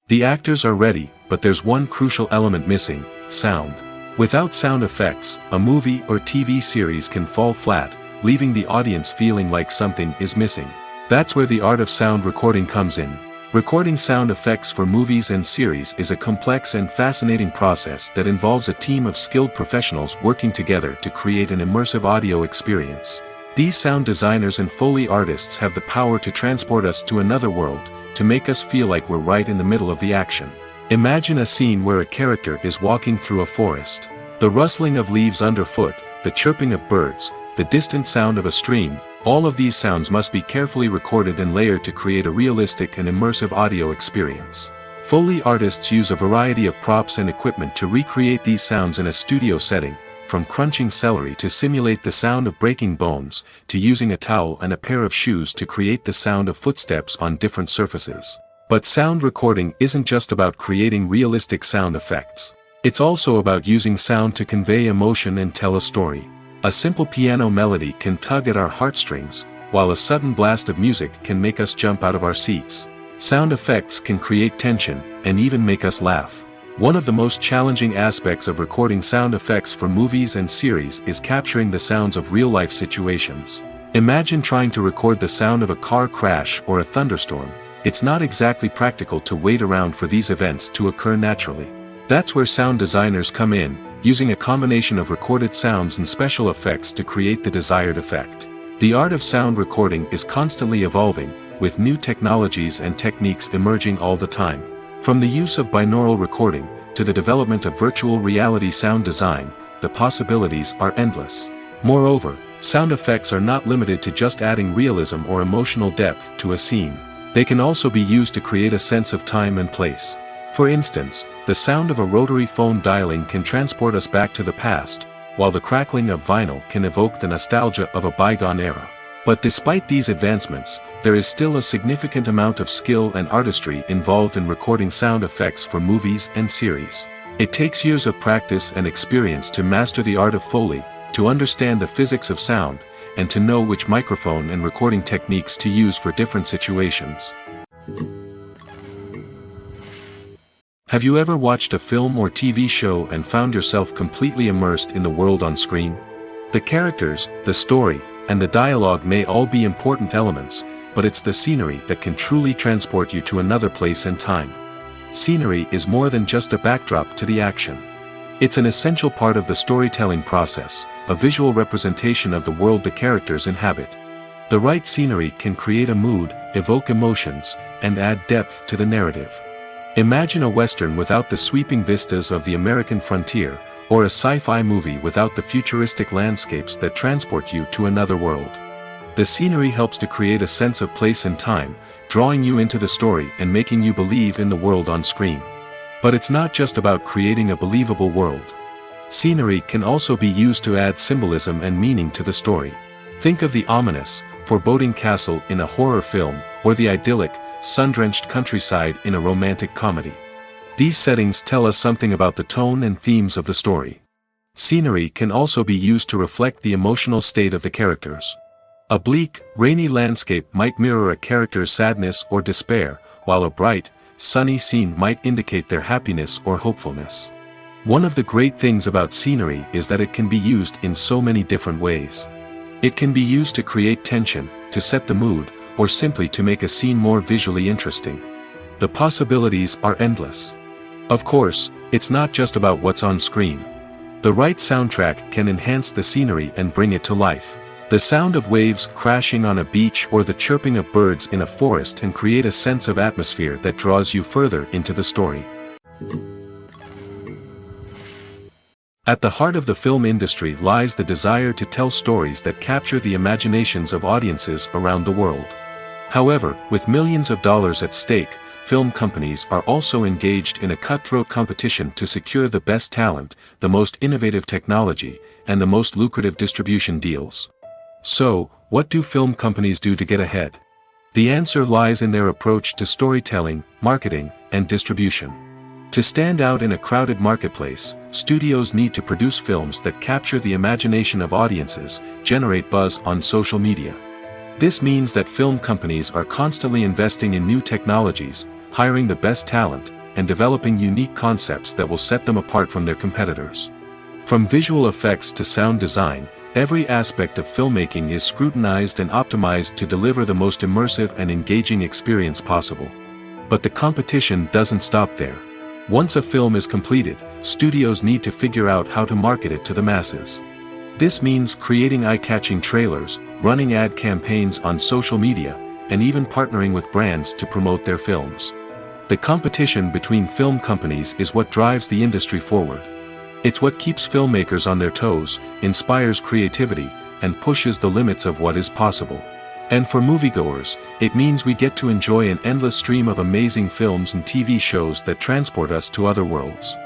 The actors are ready, but there's one crucial element missing: sound. Without sound effects, a movie or TV series can fall flat, leaving the audience feeling like something is missing. That's where the art of sound recording comes in. Recording sound effects for movies and series is a complex and fascinating process that involves a team of skilled professionals working together to create an immersive audio experience. These sound designers and Foley artists have the power to transport us to another world, to make us feel like we're right in the middle of the action. Imagine a scene where a character is walking through a forest. The rustling of leaves underfoot, the chirping of birds, the distant sound of a stream, all of these sounds must be carefully recorded and layered to create a realistic and immersive audio experience. Foley artists use a variety of props and equipment to recreate these sounds in a studio setting, from crunching celery to simulate the sound of breaking bones, to using a towel and a pair of shoes to create the sound of footsteps on different surfaces. But sound recording isn't just about creating realistic sound effects. It's also about using sound to convey emotion and tell a story. A simple piano melody can tug at our heartstrings, while a sudden blast of music can make us jump out of our seats. Sound effects can create tension, and even make us laugh. One of the most challenging aspects of recording sound effects for movies and series is capturing the sounds of real-life situations. Imagine trying to record the sound of a car crash or a thunderstorm. It's not exactly practical to wait around for these events to occur naturally. That's where sound designers come in, using a combination of recorded sounds and special effects to create the desired effect. The art of sound recording is constantly evolving, with new technologies and techniques emerging all the time. From the use of binaural recording, to the development of virtual reality sound design, the possibilities are endless. Moreover, sound effects are not limited to just adding realism or emotional depth to a scene. They can also be used to create a sense of time and place. For instance, the sound of a rotary phone dialing can transport us back to the past, while the crackling of vinyl can evoke the nostalgia of a bygone era. But despite these advancements, there is still a significant amount of skill and artistry involved in recording sound effects for movies and series. It takes years of practice and experience to master the art of Foley, to understand the physics of sound, and to know which microphone and recording techniques to use for different situations. Have you ever watched a film or TV show and found yourself completely immersed in the world on screen? The characters, the story, and the dialogue may all be important elements, but it's the scenery that can truly transport you to another place and time. scenery is more than just a backdrop to the action. It's an essential part of the storytelling process, a visual representation of the world the characters inhabit. The right scenery can create a mood, evoke emotions, and add depth to the narrative. Imagine a Western without the sweeping vistas of the American frontier, or a sci-fi movie without the futuristic landscapes that transport you to another world. The scenery helps to create a sense of place and time, drawing you into the story and making you believe in the world on screen. But it's not just about creating a believable world. Scenery can also be used to add symbolism and meaning to the story. Think of the ominous, foreboding castle in a horror film, or the idyllic, sun-drenched countryside in a romantic comedy. These settings tell us something about the tone and themes of the story. Scenery can also be used to reflect the emotional state of the characters. A bleak, rainy landscape might mirror a character's sadness or despair, while a bright, sunny scene might indicate their happiness or hopefulness. One of the great things about scenery is that it can be used in so many different ways. It can be used to create tension, to set the mood, or simply to make a scene more visually interesting. The possibilities are endless. Of course, it's not just about what's on screen. The right soundtrack can enhance the scenery and bring it to life. The sound of waves crashing on a beach or the chirping of birds in a forest can create a sense of atmosphere that draws you further into the story. At the heart of the film industry lies the desire to tell stories that capture the imaginations of audiences around the world. However, with millions of dollars at stake, film companies are also engaged in a cutthroat competition to secure the best talent, the most innovative technology, and the most lucrative distribution deals. So, what do film companies do to get ahead? The answer lies in their approach to storytelling, marketing, and distribution. To stand out in a crowded marketplace, studios need to produce films that capture the imagination of audiences, generate buzz on social media. This means that film companies are constantly investing in new technologies, hiring the best talent, and developing unique concepts that will set them apart from their competitors. From visual effects to sound design, every aspect of filmmaking is scrutinized and optimized to deliver the most immersive and engaging experience possible. But the competition doesn't stop there. Once a film is completed, studios need to figure out how to market it to the masses. This means creating eye-catching trailers, running ad campaigns on social media, and even partnering with brands to promote their films. The competition between film companies is what drives the industry forward. It's what keeps filmmakers on their toes, inspires creativity, and pushes the limits of what is possible. And for moviegoers, it means we get to enjoy an endless stream of amazing films and TV shows that transport us to other worlds.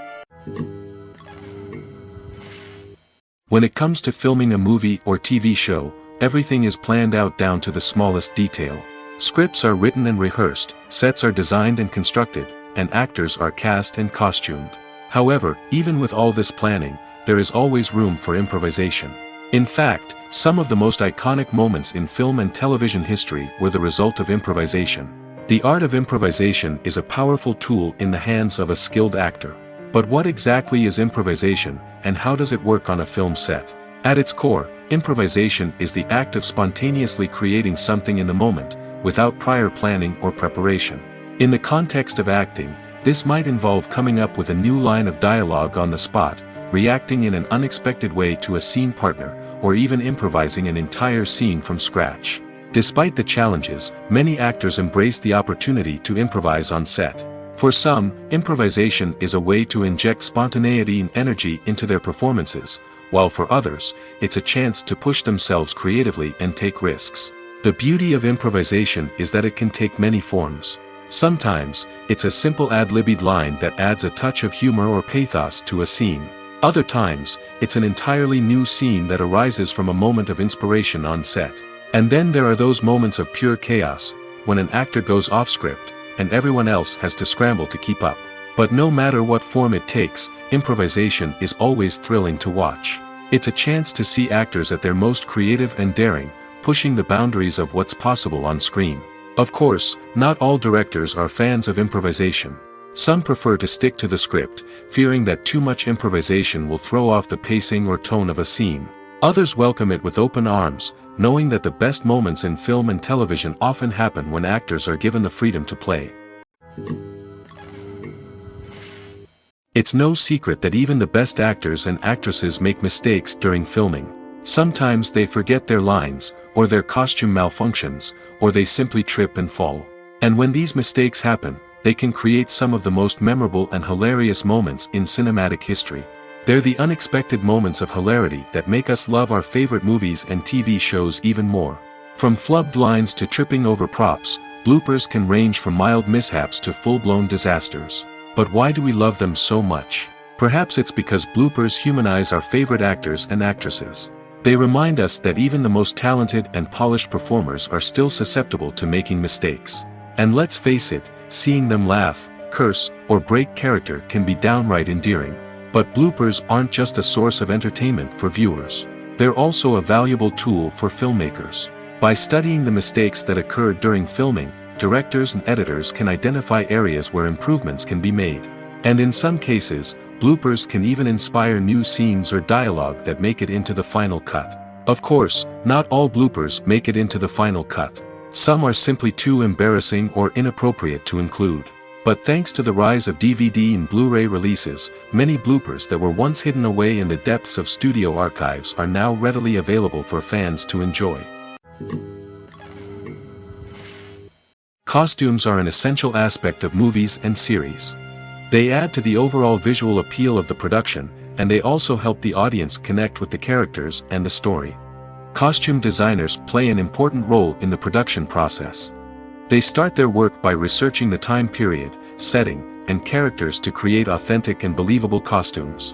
When it comes to filming a movie or TV show, everything is planned out down to the smallest detail. Scripts are written and rehearsed, sets are designed and constructed, and actors are cast and costumed. However, even with all this planning, there is always room for improvisation. In fact, some of the most iconic moments in film and television history were the result of improvisation. The art of improvisation is a powerful tool in the hands of a skilled actor. But what exactly is improvisation, and how does it work on a film set? At its core, improvisation is the act of spontaneously creating something in the moment, without prior planning or preparation. In the context of acting, this might involve coming up with a new line of dialogue on the spot, reacting in an unexpected way to a scene partner, or even improvising an entire scene from scratch. Despite the challenges, many actors embrace the opportunity to improvise on set. For some, improvisation is a way to inject spontaneity and energy into their performances, while for others, it's a chance to push themselves creatively and take risks. The beauty of improvisation is that it can take many forms. Sometimes, it's a simple ad-libbed line that adds a touch of humor or pathos to a scene. Other times, it's an entirely new scene that arises from a moment of inspiration on set. And then there are those moments of pure chaos, when an actor goes off script, and everyone else has to scramble to keep up. But no matter what form it takes, improvisation is always thrilling to watch. It's a chance to see actors at their most creative and daring, pushing the boundaries of what's possible on screen. Of course, not all directors are fans of improvisation. Some prefer to stick to the script, fearing that too much improvisation will throw off the pacing or tone of a scene. Others welcome it with open arms, knowing that the best moments in film and television often happen when actors are given the freedom to play. It's no secret that even the best actors and actresses make mistakes during filming. Sometimes they forget their lines, or their costume malfunctions, or they simply trip and fall. And when these mistakes happen, they can create some of the most memorable and hilarious moments in cinematic history. They're the unexpected moments of hilarity that make us love our favorite movies and TV shows even more. From flubbed lines to tripping over props, bloopers can range from mild mishaps to full-blown disasters. But why do we love them so much? Perhaps it's because bloopers humanize our favorite actors and actresses. They remind us that even the most talented and polished performers are still susceptible to making mistakes. And let's face it, seeing them laugh, curse, or break character can be downright endearing. But bloopers aren't just a source of entertainment for viewers. They're also a valuable tool for filmmakers. By studying the mistakes that occurred during filming, directors and editors can identify areas where improvements can be made. And in some cases, bloopers can even inspire new scenes or dialogue that make it into the final cut. Of course, not all bloopers make it into the final cut. Some are simply too embarrassing or inappropriate to include. But thanks to the rise of DVD and Blu-ray releases, many bloopers that were once hidden away in the depths of studio archives are now readily available for fans to enjoy. Costumes are an essential aspect of movies and series. They add to the overall visual appeal of the production, and they also help the audience connect with the characters and the story. Costume designers play an important role in the production process. They start their work by researching the time period, setting, and characters to create authentic and believable costumes.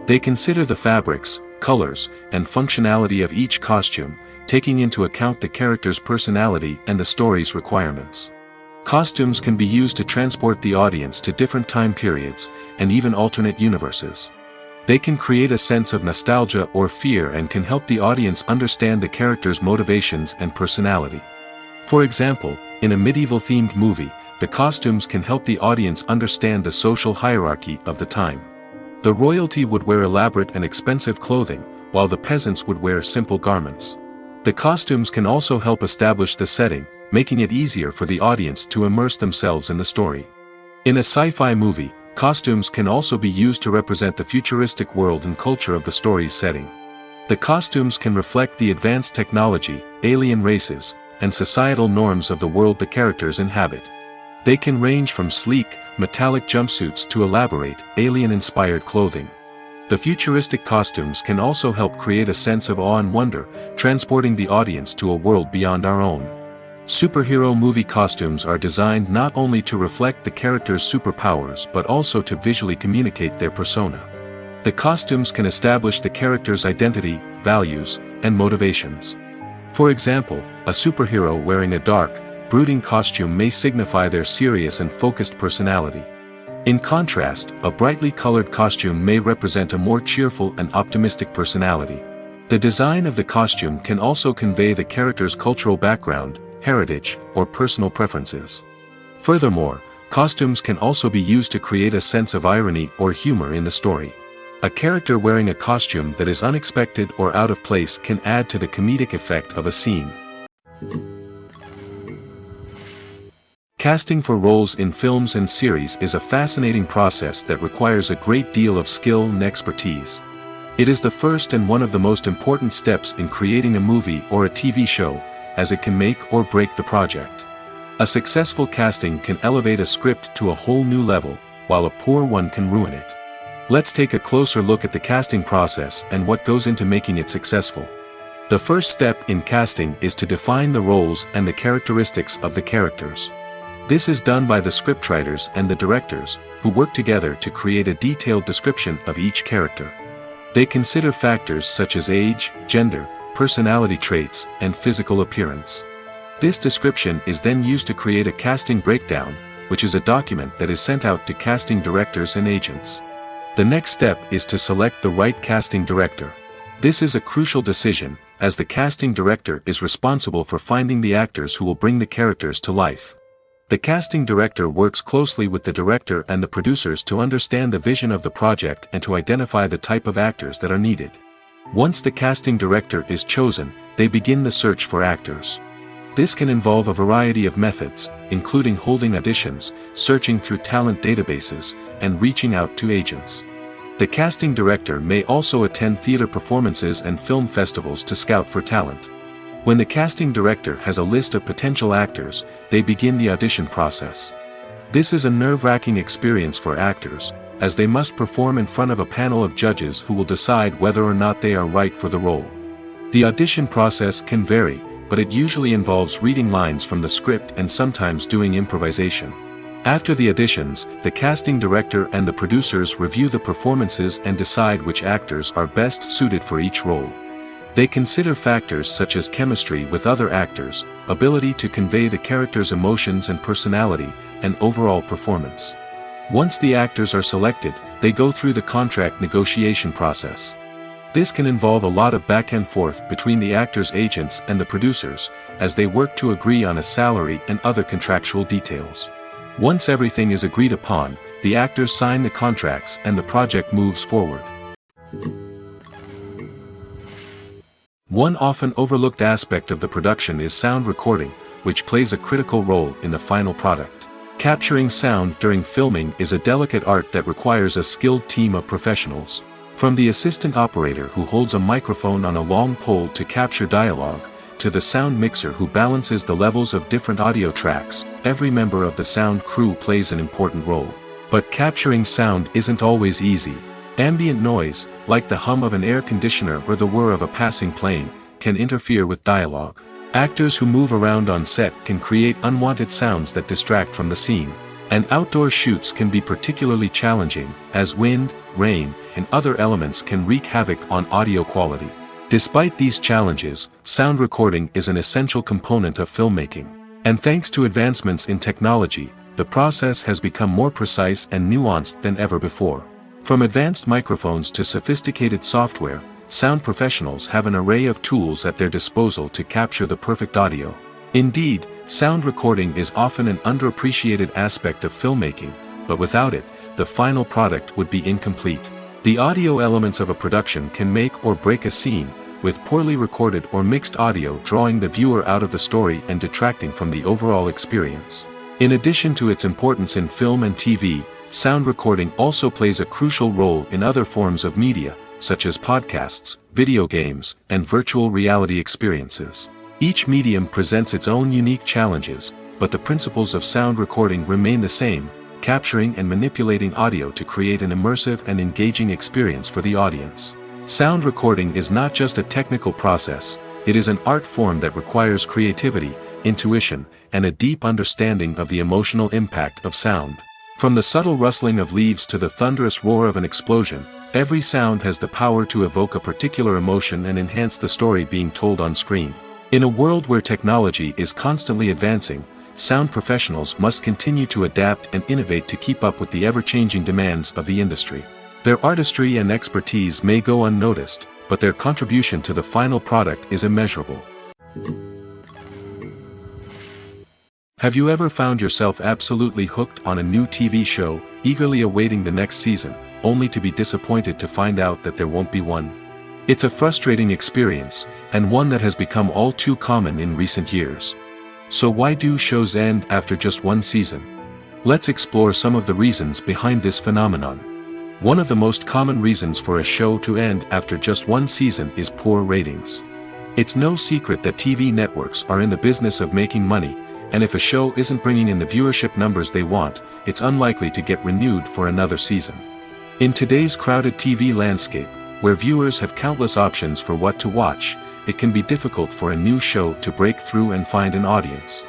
They consider the fabrics, colors, and functionality of each costume, taking into account the character's personality and the story's requirements. Costumes can be used to transport the audience to different time periods, and even alternate universes. They can create a sense of nostalgia or fear and can help the audience understand the character's motivations and personality. For example, in a medieval-themed movie, the costumes can help the audience understand the social hierarchy of the time. The royalty would wear elaborate and expensive clothing, while the peasants would wear simple garments. The costumes can also help establish the setting, making it easier for the audience to immerse themselves in the story. In a sci-fi movie, costumes can also be used to represent the futuristic world and culture of the story's setting. The costumes can reflect the advanced technology, alien races, and societal norms of the world the characters inhabit. They can range from sleek, metallic jumpsuits to elaborate, alien-inspired clothing. The futuristic costumes can also help create a sense of awe and wonder, transporting the audience to a world beyond our own. Superhero movie costumes are designed not only to reflect the character's superpowers but also to visually communicate their persona. The costumes can establish the character's identity, values, and motivations. For example, a superhero wearing a dark, brooding costume may signify their serious and focused personality. In contrast, a brightly colored costume may represent a more cheerful and optimistic personality. The design of the costume can also convey the character's cultural background, heritage, or personal preferences. Furthermore, costumes can also be used to create a sense of irony or humor in the story. A character wearing a costume that is unexpected or out of place can add to the comedic effect of a scene. Casting for roles in films and series is a fascinating process that requires a great deal of skill and expertise. It is the first and one of the most important steps in creating a movie or a TV show, as it can make or break the project. A successful casting can elevate a script to a whole new level, while a poor one can ruin it. Let's take a closer look at the casting process and what goes into making it successful. The first step in casting is to define the roles and the characteristics of the characters. This is done by the scriptwriters and the directors, who work together to create a detailed description of each character. They consider factors such as age, gender, personality traits, and physical appearance. This description is then used to create a casting breakdown, which is a document that is sent out to casting directors and agents. The next step is to select the right casting director. This is a crucial decision, as the casting director is responsible for finding the actors who will bring the characters to life. The casting director works closely with the director and the producers to understand the vision of the project and to identify the type of actors that are needed. Once the casting director is chosen, they begin the search for actors. This can involve a variety of methods, including holding auditions, searching through talent databases, and reaching out to agents. The casting director may also attend theater performances and film festivals to scout for talent. When the casting director has a list of potential actors, they begin the audition process. This is a nerve-wracking experience for actors, as they must perform in front of a panel of judges who will decide whether or not they are right for the role. The audition process can vary, but it usually involves reading lines from the script and sometimes doing improvisation. After the auditions, the casting director and the producers review the performances and decide which actors are best suited for each role. They consider factors such as chemistry with other actors, ability to convey the character's emotions and personality, and overall performance. Once the actors are selected, they go through the contract negotiation process. This can involve a lot of back and forth between the actors' agents and the producers, as they work to agree on a salary and other contractual details. Once everything is agreed upon, the actors sign the contracts and the project moves forward. One often overlooked aspect of the production is sound recording, which plays a critical role in the final product. Capturing sound during filming is a delicate art that requires a skilled team of professionals. From the assistant operator who holds a microphone on a long pole to capture dialogue, to the sound mixer who balances the levels of different audio tracks, every member of the sound crew plays an important role. But capturing sound isn't always easy. Ambient noise, like the hum of an air conditioner or the whir of a passing plane, can interfere with dialogue. Actors who move around on set can create unwanted sounds that distract from the scene. And outdoor shoots can be particularly challenging, as wind, rain, and other elements can wreak havoc on audio quality. Despite these challenges, sound recording is an essential component of filmmaking. And thanks to advancements in technology, the process has become more precise and nuanced than ever before. From advanced microphones to sophisticated software, sound professionals have an array of tools at their disposal to capture the perfect audio. Indeed, sound recording is often an underappreciated aspect of filmmaking, but without it, the final product would be incomplete. The audio elements of a production can make or break a scene, with poorly recorded or mixed audio drawing the viewer out of the story and detracting from the overall experience. In addition to its importance in film and TV, sound recording also plays a crucial role in other forms of media, such as podcasts, video games, and virtual reality experiences. Each medium presents its own unique challenges, but the principles of sound recording remain the same, capturing and manipulating audio to create an immersive and engaging experience for the audience. Sound recording is not just a technical process, it is an art form that requires creativity, intuition, and a deep understanding of the emotional impact of sound. From the subtle rustling of leaves to the thunderous roar of an explosion, every sound has the power to evoke a particular emotion and enhance the story being told on screen. In a world where technology is constantly advancing, sound professionals must continue to adapt and innovate to keep up with the ever-changing demands of the industry. Their artistry and expertise may go unnoticed, but their contribution to the final product is immeasurable. Have you ever found yourself absolutely hooked on a new TV show, eagerly awaiting the next season, only to be disappointed to find out that there won't be one? It's a frustrating experience, and one that has become all too common in recent years. So why do shows end after just one season? Let's explore some of the reasons behind this phenomenon. One of the most common reasons for a show to end after just one season is poor ratings. It's no secret that TV networks are in the business of making money, and if a show isn't bringing in the viewership numbers they want, it's unlikely to get renewed for another season. In today's crowded TV landscape, where viewers have countless options for what to watch, it can be difficult for a new show to break through and find an audience.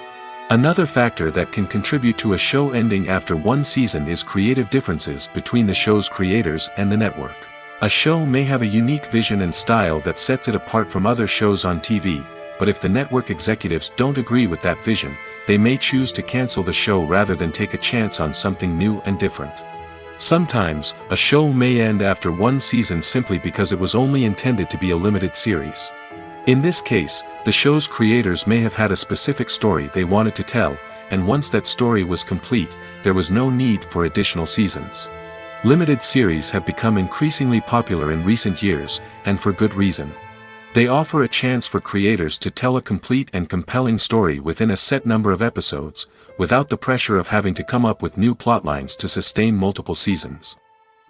Another factor that can contribute to a show ending after one season is creative differences between the show's creators and the network. A show may have a unique vision and style that sets it apart from other shows on TV, but if the network executives don't agree with that vision, they may choose to cancel the show rather than take a chance on something new and different. Sometimes, a show may end after one season simply because it was only intended to be a limited series. In this case, the show's creators may have had a specific story they wanted to tell, and once that story was complete, there was no need for additional seasons. Limited series have become increasingly popular in recent years, and for good reason. They offer a chance for creators to tell a complete and compelling story within a set number of episodes, without the pressure of having to come up with new plotlines to sustain multiple seasons.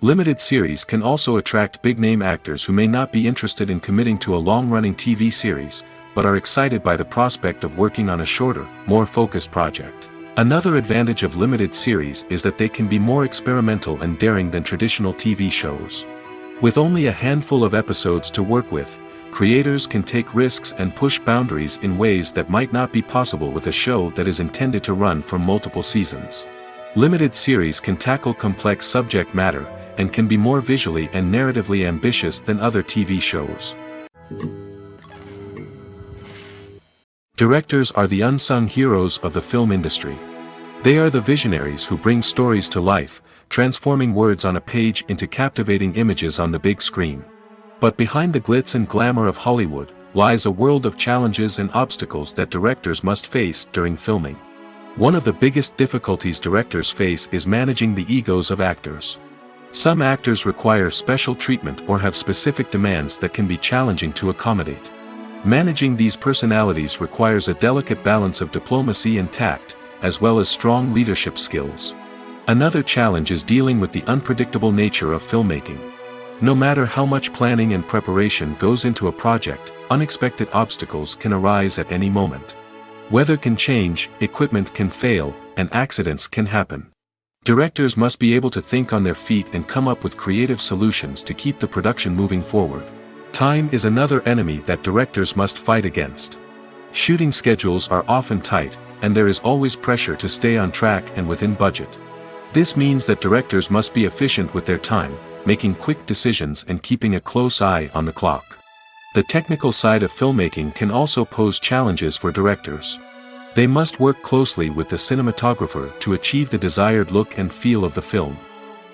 Limited series can also attract big-name actors who may not be interested in committing to a long-running TV series, but are excited by the prospect of working on a shorter, more focused project. Another advantage of limited series is that they can be more experimental and daring than traditional TV shows. With only a handful of episodes to work with, creators can take risks and push boundaries in ways that might not be possible with a show that is intended to run for multiple seasons. Limited series can tackle complex subject matter, and can be more visually and narratively ambitious than other TV shows. Directors are the unsung heroes of the film industry. They are the visionaries who bring stories to life, transforming words on a page into captivating images on the big screen. But behind the glitz and glamour of Hollywood, lies a world of challenges and obstacles that directors must face during filming. One of the biggest difficulties directors face is managing the egos of actors. Some actors require special treatment or have specific demands that can be challenging to accommodate. Managing these personalities requires a delicate balance of diplomacy and tact, as well as strong leadership skills. Another challenge is dealing with the unpredictable nature of filmmaking. No matter how much planning and preparation goes into a project, unexpected obstacles can arise at any moment. Weather can change, equipment can fail, and accidents can happen. Directors must be able to think on their feet and come up with creative solutions to keep the production moving forward. Time is another enemy that directors must fight against. Shooting schedules are often tight, and there is always pressure to stay on track and within budget. This means that directors must be efficient with their time, making quick decisions and keeping a close eye on the clock. The technical side of filmmaking can also pose challenges for directors. They must work closely with the cinematographer to achieve the desired look and feel of the film.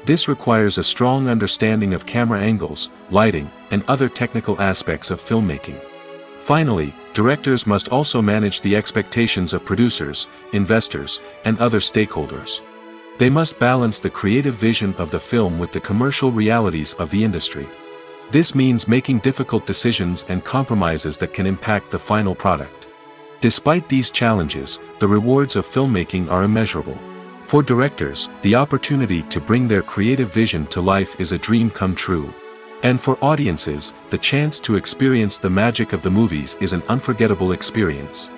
This requires a strong understanding of camera angles, lighting, and other technical aspects of filmmaking. Finally, directors must also manage the expectations of producers, investors, and other stakeholders. They must balance the creative vision of the film with the commercial realities of the industry. This means making difficult decisions and compromises that can impact the final product. Despite these challenges, the rewards of filmmaking are immeasurable. For directors, the opportunity to bring their creative vision to life is a dream come true. And for audiences, the chance to experience the magic of the movies is an unforgettable experience.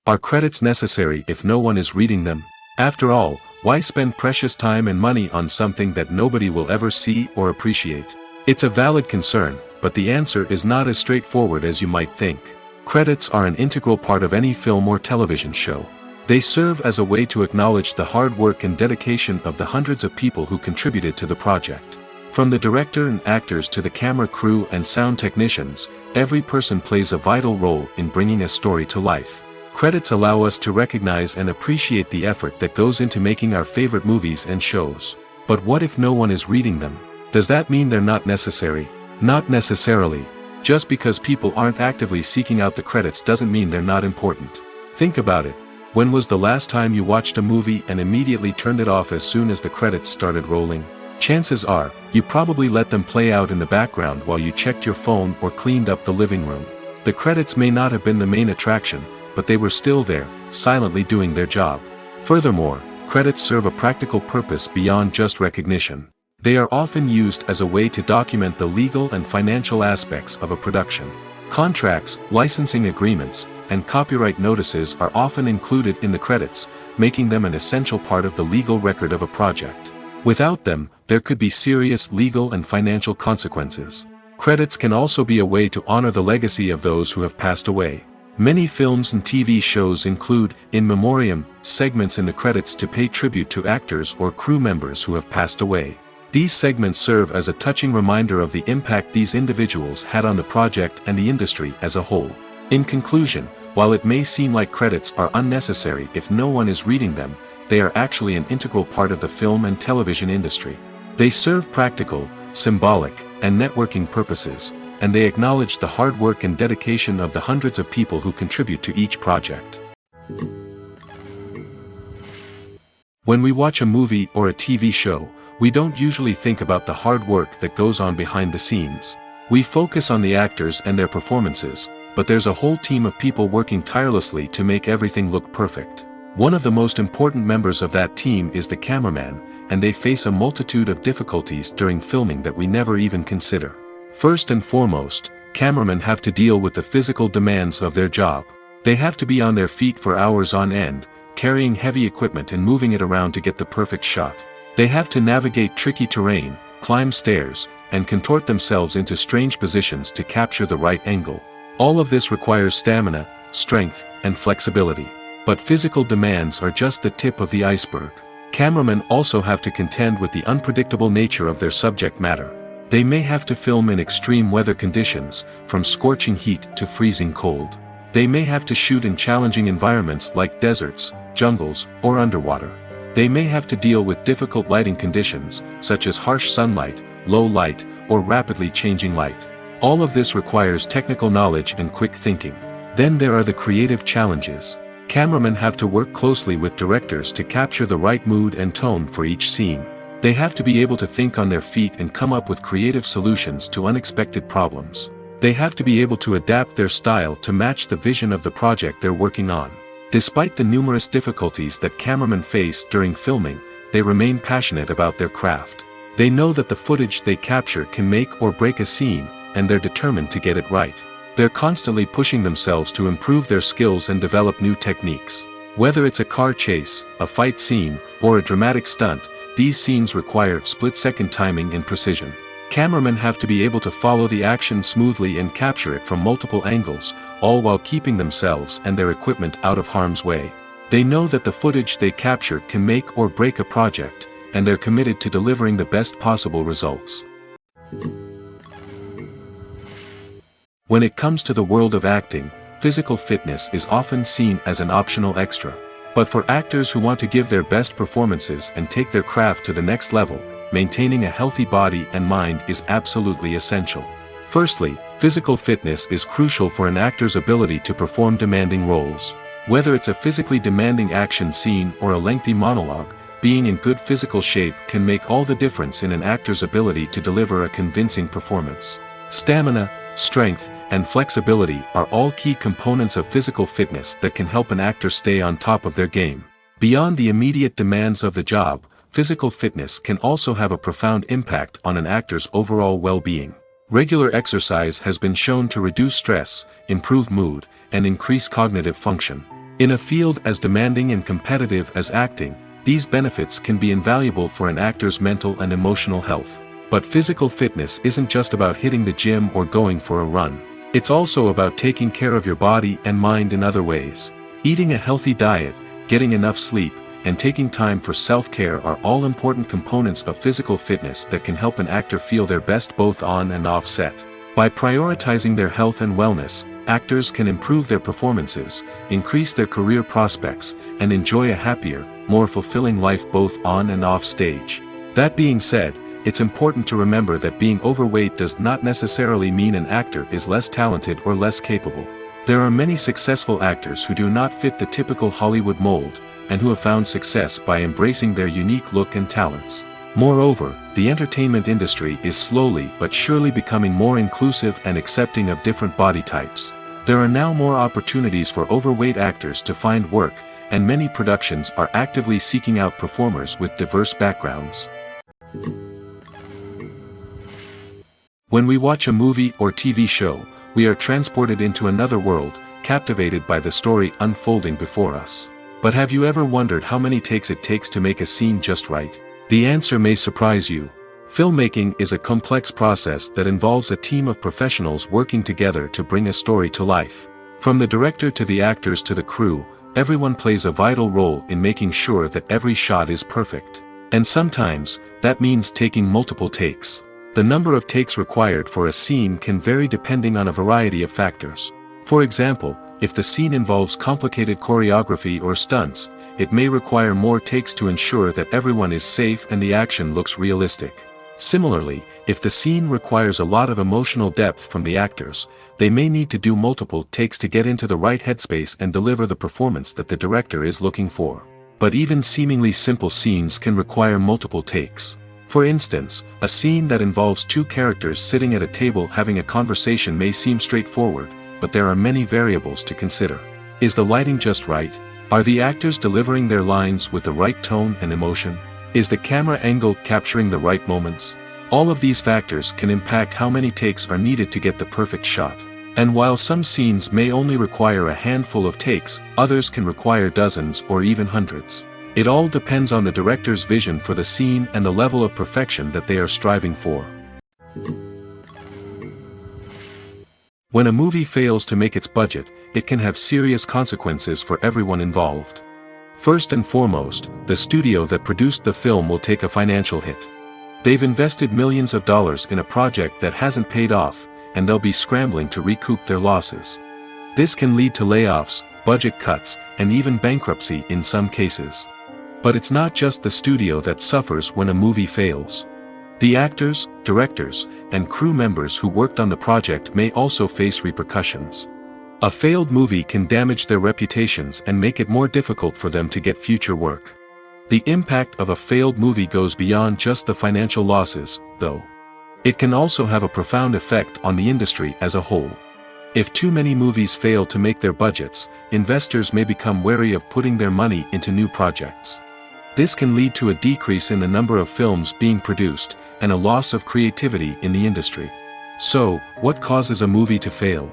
Are credits necessary if no one is reading them? After all, why spend precious time and money on something that nobody will ever see or appreciate? It's a valid concern, but the answer is not as straightforward as you might think. Credits are an integral part of any film or television show. They serve as a way to acknowledge the hard work and dedication of the hundreds of people who contributed to the project. From the director and actors to the camera crew and sound technicians, every person plays a vital role in bringing a story to life. Credits allow us to recognize and appreciate the effort that goes into making our favorite movies and shows. But what if no one is reading them? Does that mean they're not necessary? Not necessarily. Just because people aren't actively seeking out the credits doesn't mean they're not important. Think about it. When was the last time you watched a movie and immediately turned it off as soon as the credits started rolling? Chances are, you probably let them play out in the background while you checked your phone or cleaned up the living room. The credits may not have been the main attraction, but they were still there, silently doing their job. Furthermore, credits serve a practical purpose beyond just recognition. They are often used as a way to document the legal and financial aspects of a production. Contracts, licensing agreements, and copyright notices are often included in the credits, making them an essential part of the legal record of a project. Without them, there could be serious legal and financial consequences. Credits can also be a way to honor the legacy of those who have passed away. Many films and TV shows include, in memoriam, segments in the credits to pay tribute to actors or crew members who have passed away. These segments serve as a touching reminder of the impact these individuals had on the project and the industry as a whole. In conclusion, while it may seem like credits are unnecessary if no one is reading them, they are actually an integral part of the film and television industry. They serve practical, symbolic, and networking purposes, and they acknowledge the hard work and dedication of the hundreds of people who contribute to each project. When we watch a movie or a TV show, We don't usually think about the hard work that goes on behind the scenes. We focus on the actors and their performances, but there's a whole team of people working tirelessly to make everything look perfect. One of the most important members of that team is the cameraman, and they face a multitude of difficulties during filming that we never even consider. First and foremost, cameramen have to deal with the physical demands of their job. They have to be on their feet for hours on end, carrying heavy equipment and moving it around to get the perfect shot. They have to navigate tricky terrain, climb stairs, and contort themselves into strange positions to capture the right angle. All of this requires stamina, strength, and flexibility. But physical demands are just the tip of the iceberg. Cameramen also have to contend with the unpredictable nature of their subject matter. They may have to film in extreme weather conditions, from scorching heat to freezing cold. They may have to shoot in challenging environments like deserts, jungles, or underwater. They may have to deal with difficult lighting conditions, such as harsh sunlight, low light, or rapidly changing light. All of this requires technical knowledge and quick thinking. Then there are the creative challenges. Cameramen have to work closely with directors to capture the right mood and tone for each scene. They have to be able to think on their feet and come up with creative solutions to unexpected problems. They have to be able to adapt their style to match the vision of the project they're working on. Despite the numerous difficulties that cameramen face during filming, they remain passionate about their craft. They know that the footage they capture can make or break a scene, and they're determined to get it right. They're constantly pushing themselves to improve their skills and develop new techniques. Whether it's a car chase, a fight scene, or a dramatic stunt, these scenes require split-second timing and precision. Cameramen have to be able to follow the action smoothly and capture it from multiple angles, all while keeping themselves and their equipment out of harm's way. They know that the footage they capture can make or break a project, and they're committed to delivering the best possible results. When it comes to the world of acting, physical fitness is often seen as an optional extra. But for actors who want to give their best performances and take their craft to the next level, maintaining a healthy body and mind is absolutely essential. Firstly, physical fitness is crucial for an actor's ability to perform demanding roles. Whether it's a physically demanding action scene or a lengthy monologue, being in good physical shape can make all the difference in an actor's ability to deliver a convincing performance. Stamina, strength, and flexibility are all key components of physical fitness that can help an actor stay on top of their game. Beyond the immediate demands of the job, physical fitness can also have a profound impact on an actor's overall well-being. Regular exercise has been shown to reduce stress, improve mood, and increase cognitive function. In a field as demanding and competitive as acting, these benefits can be invaluable for an actor's mental and emotional health. But physical fitness isn't just about hitting the gym or going for a run. It's also about taking care of your body and mind in other ways. Eating a healthy diet, getting enough sleep, and taking time for self-care are all important components of physical fitness that can help an actor feel their best both on and off set. By prioritizing their health and wellness, actors can improve their performances, increase their career prospects, and enjoy a happier, more fulfilling life both on and off stage. That being said, it's important to remember that being overweight does not necessarily mean an actor is less talented or less capable. There are many successful actors who do not fit the typical Hollywood mold, and who have found success by embracing their unique look and talents. Moreover, the entertainment industry is slowly but surely becoming more inclusive and accepting of different body types. There are now more opportunities for overweight actors to find work, and many productions are actively seeking out performers with diverse backgrounds. When we watch a movie or TV show, we are transported into another world, captivated by the story unfolding before us. But have you ever wondered how many takes it takes to make a scene just right? The answer may surprise you. Filmmaking is a complex process that involves a team of professionals working together to bring a story to life. From the director to the actors to the crew, everyone plays a vital role in making sure that every shot is perfect. And sometimes, that means taking multiple takes. The number of takes required for a scene can vary depending on a variety of factors. For example, if the scene involves complicated choreography or stunts, it may require more takes to ensure that everyone is safe and the action looks realistic. Similarly, if the scene requires a lot of emotional depth from the actors, they may need to do multiple takes to get into the right headspace and deliver the performance that the director is looking for. But even seemingly simple scenes can require multiple takes. For instance, a scene that involves two characters sitting at a table having a conversation may seem straightforward, but there are many variables to consider. Is the lighting just right? Are the actors delivering their lines with the right tone and emotion? Is the camera angle capturing the right moments? All of these factors can impact how many takes are needed to get the perfect shot. And while some scenes may only require a handful of takes, others can require dozens or even hundreds. It all depends on the director's vision for the scene and the level of perfection that they are striving for. When a movie fails to make its budget, it can have serious consequences for everyone involved. First and foremost, the studio that produced the film will take a financial hit. They've invested millions of dollars in a project that hasn't paid off, and they'll be scrambling to recoup their losses. This can lead to layoffs, budget cuts, and even bankruptcy in some cases. But it's not just the studio that suffers when a movie fails. The actors, directors, and crew members who worked on the project may also face repercussions. A failed movie can damage their reputations and make it more difficult for them to get future work. The impact of a failed movie goes beyond just the financial losses, though. It can also have a profound effect on the industry as a whole. If too many movies fail to make their budgets, investors may become wary of putting their money into new projects. This can lead to a decrease in the number of films being produced, and a loss of creativity in the industry. So, what causes a movie to fail?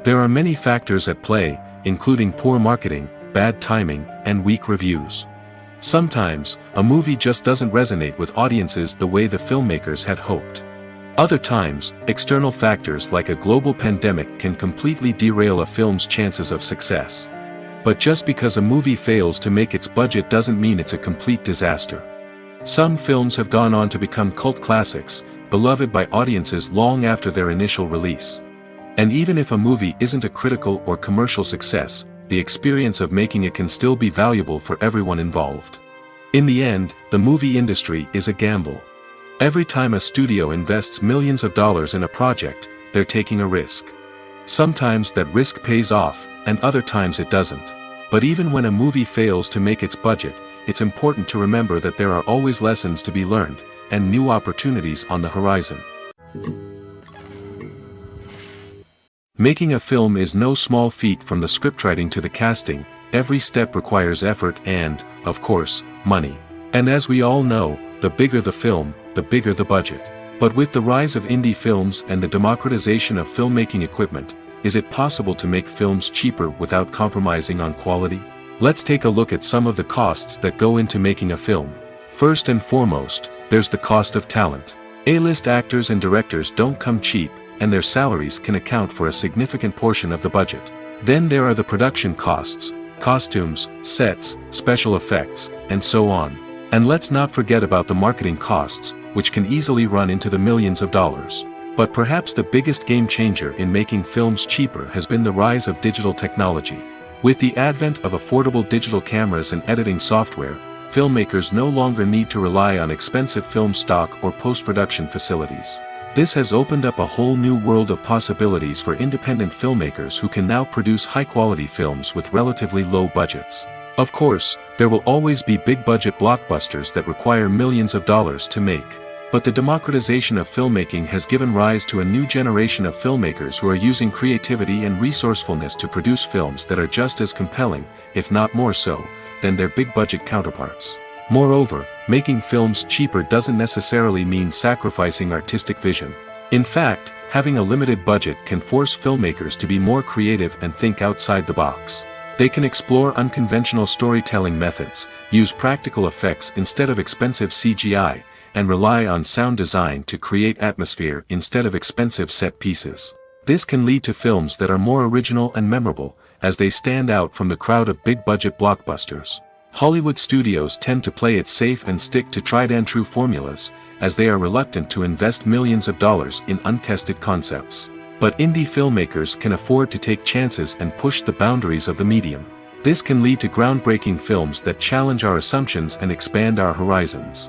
There are many factors at play, including poor marketing, bad timing, and weak reviews. Sometimes, a movie just doesn't resonate with audiences the way the filmmakers had hoped. Other times, external factors like a global pandemic can completely derail a film's chances of success. But just because a movie fails to make its budget doesn't mean it's a complete disaster. Some films have gone on to become cult classics, beloved by audiences long after their initial release. And even if a movie isn't a critical or commercial success, the experience of making it can still be valuable for everyone involved. In the end, the movie industry is a gamble. Every time a studio invests millions of dollars in a project, they're taking a risk. Sometimes that risk pays off, and other times it doesn't. But even when a movie fails to make its budget, it's important to remember that there are always lessons to be learned, and new opportunities on the horizon. Making a film is no small feat. From the scriptwriting to the casting, every step requires effort and, of course, money. And as we all know, the bigger the film, the bigger the budget. But with the rise of indie films and the democratization of filmmaking equipment, is it possible to make films cheaper without compromising on quality? Let's take a look at some of the costs that go into making a film. First and foremost, there's the cost of talent. A-list actors and directors don't come cheap, and their salaries can account for a significant portion of the budget. Then there are the production costs, costumes, sets, special effects, and so on. And let's not forget about the marketing costs, which can easily run into the millions of dollars. But perhaps the biggest game changer in making films cheaper has been the rise of digital technology. With the advent of affordable digital cameras and editing software, filmmakers no longer need to rely on expensive film stock or post-production facilities. This has opened up a whole new world of possibilities for independent filmmakers who can now produce high-quality films with relatively low budgets. Of course, there will always be big-budget blockbusters that require millions of dollars to make. But the democratization of filmmaking has given rise to a new generation of filmmakers who are using creativity and resourcefulness to produce films that are just as compelling, if not more so, than their big-budget counterparts. Moreover, making films cheaper doesn't necessarily mean sacrificing artistic vision. In fact, having a limited budget can force filmmakers to be more creative and think outside the box. They can explore unconventional storytelling methods, use practical effects instead of expensive CGI, and rely on sound design to create atmosphere instead of expensive set pieces. This can lead to films that are more original and memorable, as they stand out from the crowd of big-budget blockbusters. Hollywood studios tend to play it safe and stick to tried-and-true formulas, as they are reluctant to invest millions of dollars in untested concepts. But indie filmmakers can afford to take chances and push the boundaries of the medium. This can lead to groundbreaking films that challenge our assumptions and expand our horizons.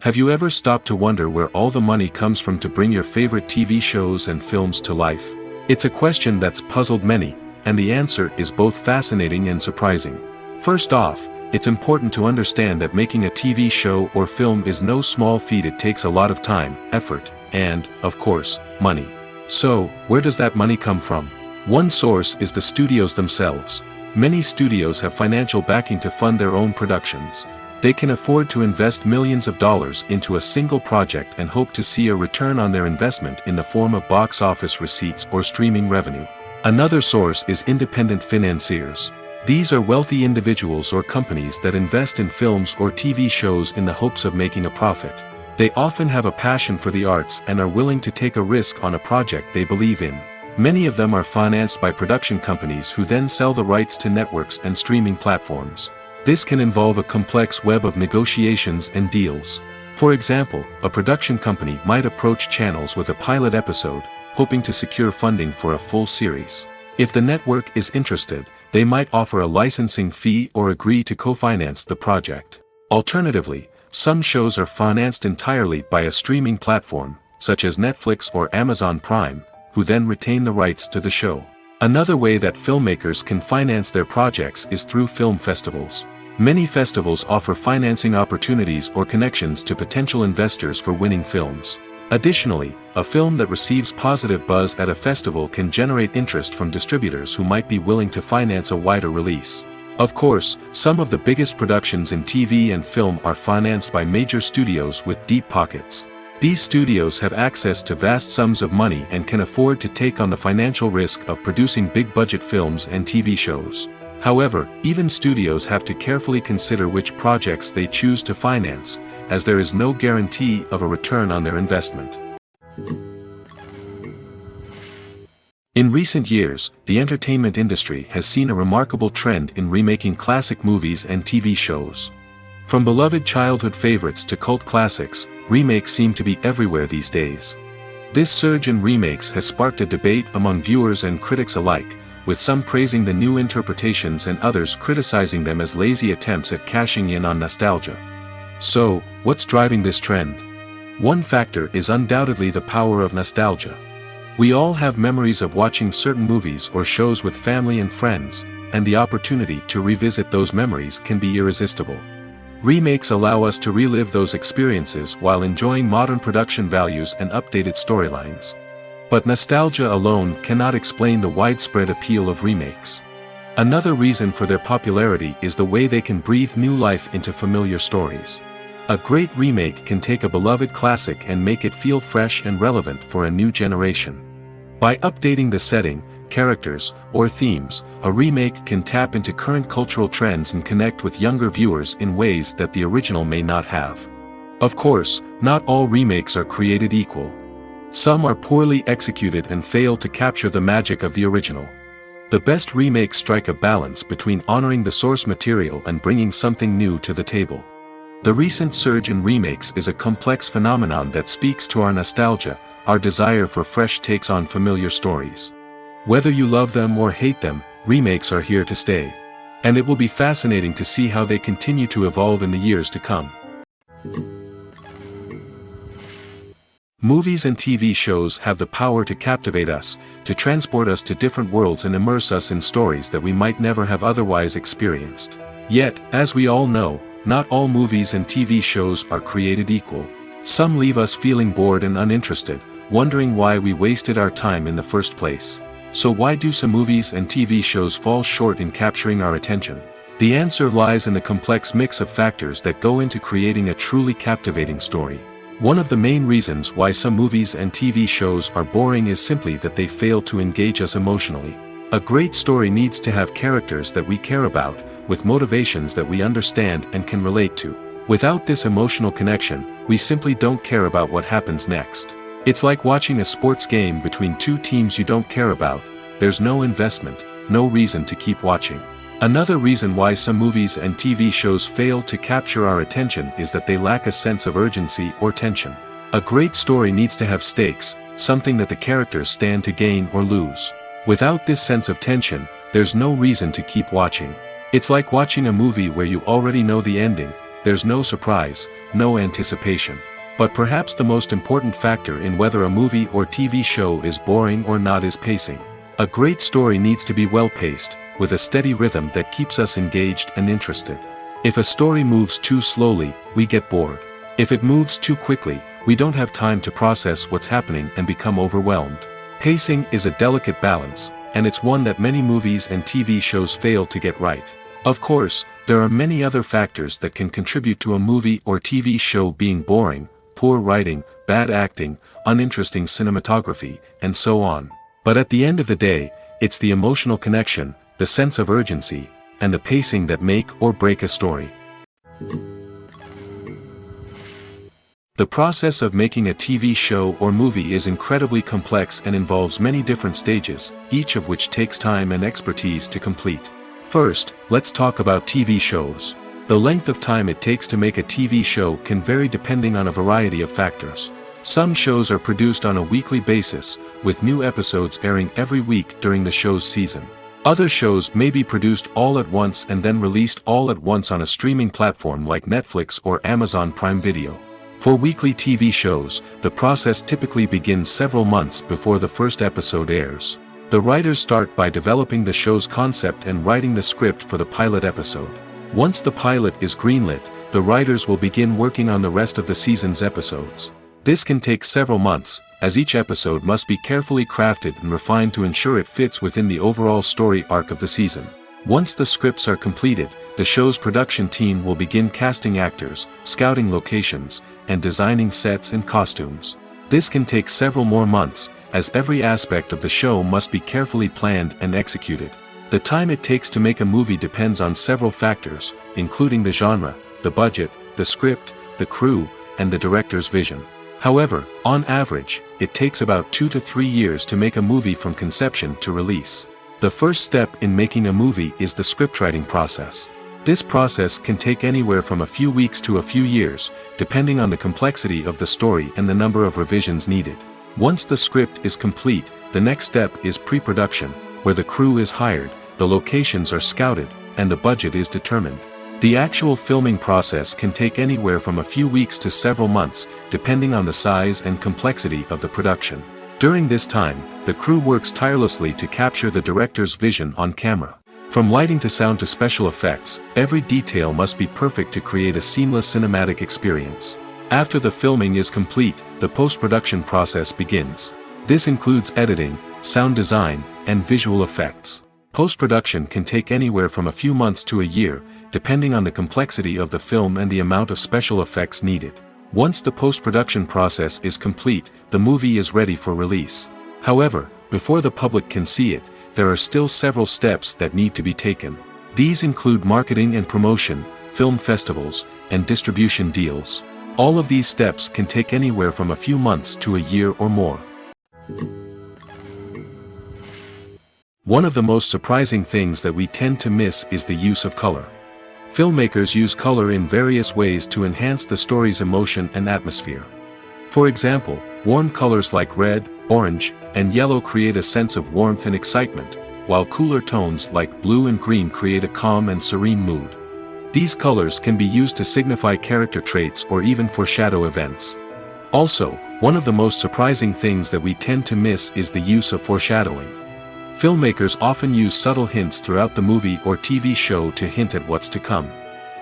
Have you ever stopped to wonder where all the money comes from to bring your favorite TV shows and films to life? It's a question that's puzzled many, and the answer is both fascinating and surprising. First off, it's important to understand that making a TV show or film is no small feat. It takes a lot of time, effort, and, of course, money. So, where does that money come from? One source is the studios themselves. Many studios have financial backing to fund their own productions. They can afford to invest millions of dollars into a single project and hope to see a return on their investment in the form of box office receipts or streaming revenue. Another source is independent financiers. These are wealthy individuals or companies that invest in films or TV shows in the hopes of making a profit. They often have a passion for the arts and are willing to take a risk on a project they believe in. Many of them are financed by production companies who then sell the rights to networks and streaming platforms. This can involve a complex web of negotiations and deals. For example, a production company might approach channels with a pilot episode, hoping to secure funding for a full series. If the network is interested, they might offer a licensing fee or agree to co-finance the project. Alternatively, some shows are financed entirely by a streaming platform, such as Netflix or Amazon Prime, who then retain the rights to the show. Another way that filmmakers can finance their projects is through film festivals. Many festivals offer financing opportunities or connections to potential investors for winning films. Additionally, a film that receives positive buzz at a festival can generate interest from distributors who might be willing to finance a wider release. Of course, some of the biggest productions in TV and film are financed by major studios with deep pockets. These studios have access to vast sums of money and can afford to take on the financial risk of producing big-budget films and TV shows. However, even studios have to carefully consider which projects they choose to finance, as there is no guarantee of a return on their investment. In recent years, the entertainment industry has seen a remarkable trend in remaking classic movies and TV shows. From beloved childhood favorites to cult classics, remakes seem to be everywhere these days. This surge in remakes has sparked a debate among viewers and critics alike, with some praising the new interpretations and others criticizing them as lazy attempts at cashing in on nostalgia. So, what's driving this trend? One factor is undoubtedly the power of nostalgia. We all have memories of watching certain movies or shows with family and friends, and the opportunity to revisit those memories can be irresistible. Remakes allow us to relive those experiences while enjoying modern production values and updated storylines. But nostalgia alone cannot explain the widespread appeal of remakes. Another reason for their popularity is the way they can breathe new life into familiar stories. A great remake can take a beloved classic and make it feel fresh and relevant for a new generation. By updating the setting, characters, or themes, a remake can tap into current cultural trends and connect with younger viewers in ways that the original may not have. Of course, not all remakes are created equal. Some are poorly executed and fail to capture the magic of the original. The best remakes strike a balance between honoring the source material and bringing something new to the table. The recent surge in remakes is a complex phenomenon that speaks to our nostalgia, our desire for fresh takes on familiar stories. Whether you love them or hate them, remakes are here to stay. And it will be fascinating to see how they continue to evolve in the years to come. Movies and TV shows have the power to captivate us, to transport us to different worlds and immerse us in stories that we might never have otherwise experienced. Yet, as we all know, not all movies and TV shows are created equal. Some leave us feeling bored and uninterested, wondering why we wasted our time in the first place. So why do some movies and TV shows fall short in capturing our attention? The answer lies in the complex mix of factors that go into creating a truly captivating story. One of the main reasons why some movies and TV shows are boring is simply that they fail to engage us emotionally. A great story needs to have characters that we care about, with motivations that we understand and can relate to. Without this emotional connection, we simply don't care about what happens next. It's like watching a sports game between two teams you don't care about. There's no investment, no reason to keep watching. Another reason why some movies and TV shows fail to capture our attention is that they lack a sense of urgency or tension. A great story needs to have stakes, something that the characters stand to gain or lose. Without this sense of tension, there's no reason to keep watching. It's like watching a movie where you already know the ending, there's no surprise, no anticipation. But perhaps the most important factor in whether a movie or TV show is boring or not is pacing. A great story needs to be well paced, with a steady rhythm that keeps us engaged and interested. If a story moves too slowly, we get bored. If it moves too quickly, we don't have time to process what's happening and become overwhelmed. Pacing is a delicate balance, and it's one that many movies and TV shows fail to get right. Of course, there are many other factors that can contribute to a movie or TV show being boring: poor writing, bad acting, uninteresting cinematography, and so on. But at the end of the day, it's the emotional connection, the sense of urgency, and the pacing that make or break a story. The process of making a TV show or movie is incredibly complex and involves many different stages, each of which takes time and expertise to complete. First, let's talk about TV shows. The length of time it takes to make a TV show can vary depending on a variety of factors. Some shows are produced on a weekly basis, with new episodes airing every week during the show's season. Other shows may be produced all at once and then released all at once on a streaming platform like Netflix or Amazon Prime Video. For weekly TV shows, the process typically begins several months before the first episode airs. The writers start by developing the show's concept and writing the script for the pilot episode. Once the pilot is greenlit, the writers will begin working on the rest of the season's episodes. This can take several months, as each episode must be carefully crafted and refined to ensure it fits within the overall story arc of the season. Once the scripts are completed, the show's production team will begin casting actors, scouting locations, and designing sets and costumes. This can take several more months, as every aspect of the show must be carefully planned and executed. The time it takes to make a movie depends on several factors, including the genre, the budget, the script, the crew, and the director's vision. However, on average, it takes about 2 to 3 years to make a movie from conception to release. The first step in making a movie is the scriptwriting process. This process can take anywhere from a few weeks to a few years, depending on the complexity of the story and the number of revisions needed. Once the script is complete, the next step is pre-production, where the crew is hired, the locations are scouted, and the budget is determined. The actual filming process can take anywhere from a few weeks to several months, depending on the size and complexity of the production. During this time, the crew works tirelessly to capture the director's vision on camera. From lighting to sound to special effects, every detail must be perfect to create a seamless cinematic experience. After the filming is complete, the post-production process begins. This includes editing, sound design, and visual effects. Post-production can take anywhere from a few months to a year, depending on the complexity of the film and the amount of special effects needed. Once the post-production process is complete, the movie is ready for release. However, before the public can see it, there are still several steps that need to be taken. These include marketing and promotion, film festivals, and distribution deals. All of these steps can take anywhere from a few months to a year or more. One of the most surprising things that we tend to miss is the use of color. Filmmakers use color in various ways to enhance the story's emotion and atmosphere. For example, warm colors like red, orange, and yellow create a sense of warmth and excitement, while cooler tones like blue and green create a calm and serene mood. These colors can be used to signify character traits or even foreshadow events. Also, one of the most surprising things that we tend to miss is the use of foreshadowing. Filmmakers often use subtle hints throughout the movie or TV show to hint at what's to come.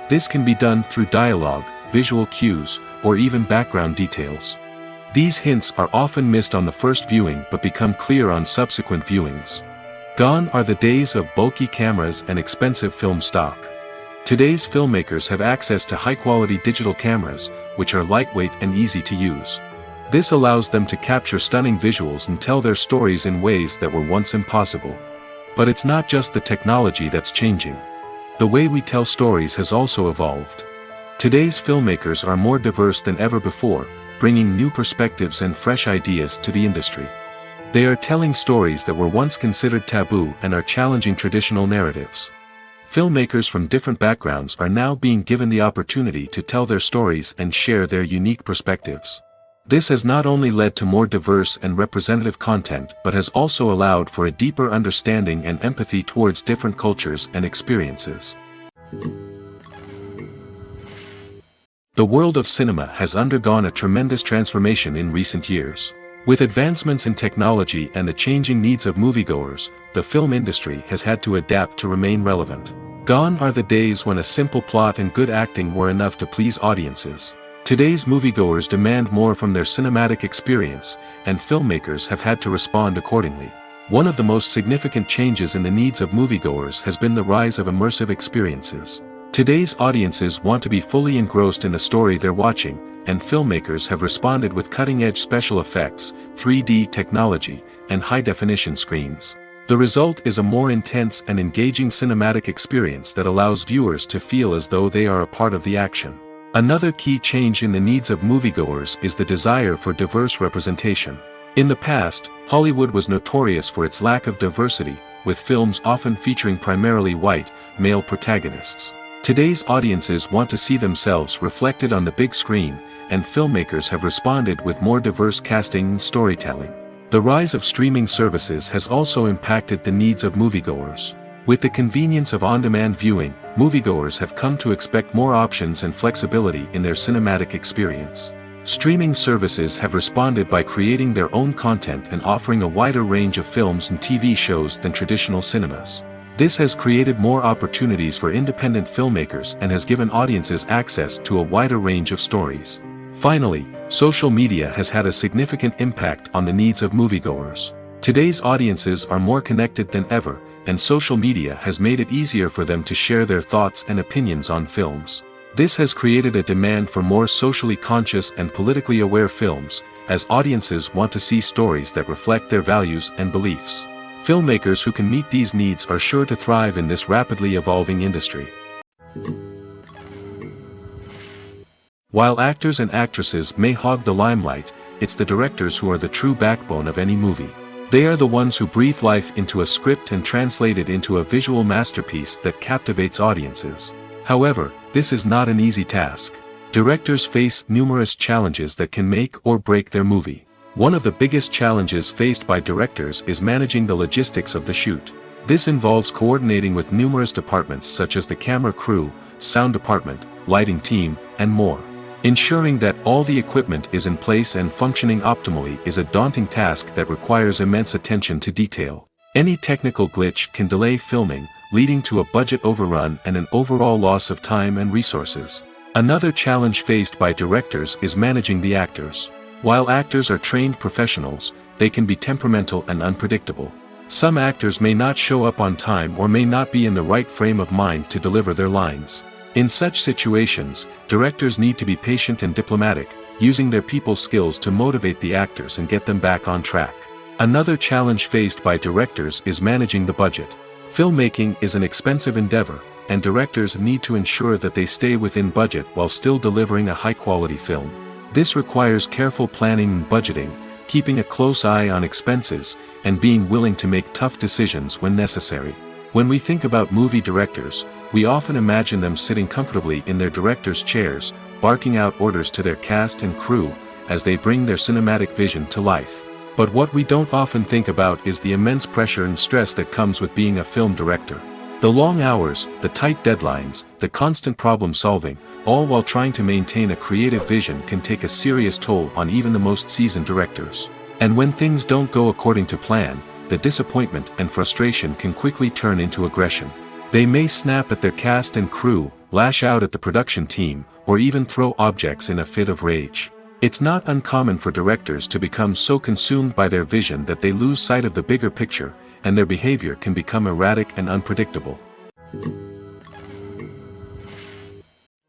This can be done through dialogue, visual cues, or even background details. These hints are often missed on the first viewing but become clear on subsequent viewings. Gone are the days of bulky cameras and expensive film stock. Today's filmmakers have access to high-quality digital cameras, which are lightweight and easy to use. This allows them to capture stunning visuals and tell their stories in ways that were once impossible. But it's not just the technology that's changing. The way we tell stories has also evolved. Today's filmmakers are more diverse than ever before, bringing new perspectives and fresh ideas to the industry. They are telling stories that were once considered taboo and are challenging traditional narratives. Filmmakers from different backgrounds are now being given the opportunity to tell their stories and share their unique perspectives. This has not only led to more diverse and representative content but has also allowed for a deeper understanding and empathy towards different cultures and experiences. The world of cinema has undergone a tremendous transformation in recent years. With advancements in technology and the changing needs of moviegoers, the film industry has had to adapt to remain relevant. Gone are the days when a simple plot and good acting were enough to please audiences. Today's moviegoers demand more from their cinematic experience, and filmmakers have had to respond accordingly. One of the most significant changes in the needs of moviegoers has been the rise of immersive experiences. Today's audiences want to be fully engrossed in the story they're watching, and filmmakers have responded with cutting-edge special effects, 3D technology, and high-definition screens. The result is a more intense and engaging cinematic experience that allows viewers to feel as though they are a part of the action. Another key change in the needs of moviegoers is the desire for diverse representation. In the past, Hollywood was notorious for its lack of diversity, with films often featuring primarily white, male protagonists. Today's audiences want to see themselves reflected on the big screen, and filmmakers have responded with more diverse casting and storytelling. The rise of streaming services has also impacted the needs of moviegoers. With the convenience of on-demand viewing, moviegoers have come to expect more options and flexibility in their cinematic experience. Streaming services have responded by creating their own content and offering a wider range of films and TV shows than traditional cinemas. This has created more opportunities for independent filmmakers and has given audiences access to a wider range of stories. Finally, social media has had a significant impact on the needs of moviegoers. Today's audiences are more connected than ever, and social media has made it easier for them to share their thoughts and opinions on films. This has created a demand for more socially conscious and politically aware films, as audiences want to see stories that reflect their values and beliefs. Filmmakers who can meet these needs are sure to thrive in this rapidly evolving industry. While actors and actresses may hog the limelight, it's the directors who are the true backbone of any movie. They are the ones who breathe life into a script and translate it into a visual masterpiece that captivates audiences. However, this is not an easy task. Directors face numerous challenges that can make or break their movie. One of the biggest challenges faced by directors is managing the logistics of the shoot. This involves coordinating with numerous departments such as the camera crew, sound department, lighting team, and more. Ensuring that all the equipment is in place and functioning optimally is a daunting task that requires immense attention to detail. Any technical glitch can delay filming, leading to a budget overrun and an overall loss of time and resources. Another challenge faced by directors is managing the actors. While actors are trained professionals, they can be temperamental and unpredictable. Some actors may not show up on time or may not be in the right frame of mind to deliver their lines. In such situations, directors need to be patient and diplomatic, using their people skills to motivate the actors and get them back on track. Another challenge faced by directors is managing the budget. Filmmaking is an expensive endeavor, and directors need to ensure that they stay within budget while still delivering a high-quality film. This requires careful planning and budgeting, keeping a close eye on expenses, and being willing to make tough decisions when necessary. When we think about movie directors, we often imagine them sitting comfortably in their director's chairs, barking out orders to their cast and crew, as they bring their cinematic vision to life. But what we don't often think about is the immense pressure and stress that comes with being a film director. The long hours, the tight deadlines, the constant problem solving, all while trying to maintain a creative vision can take a serious toll on even the most seasoned directors. And when things don't go according to plan, the disappointment and frustration can quickly turn into aggression. They may snap at their cast and crew, lash out at the production team, or even throw objects in a fit of rage. It's not uncommon for directors to become so consumed by their vision that they lose sight of the bigger picture, and their behavior can become erratic and unpredictable.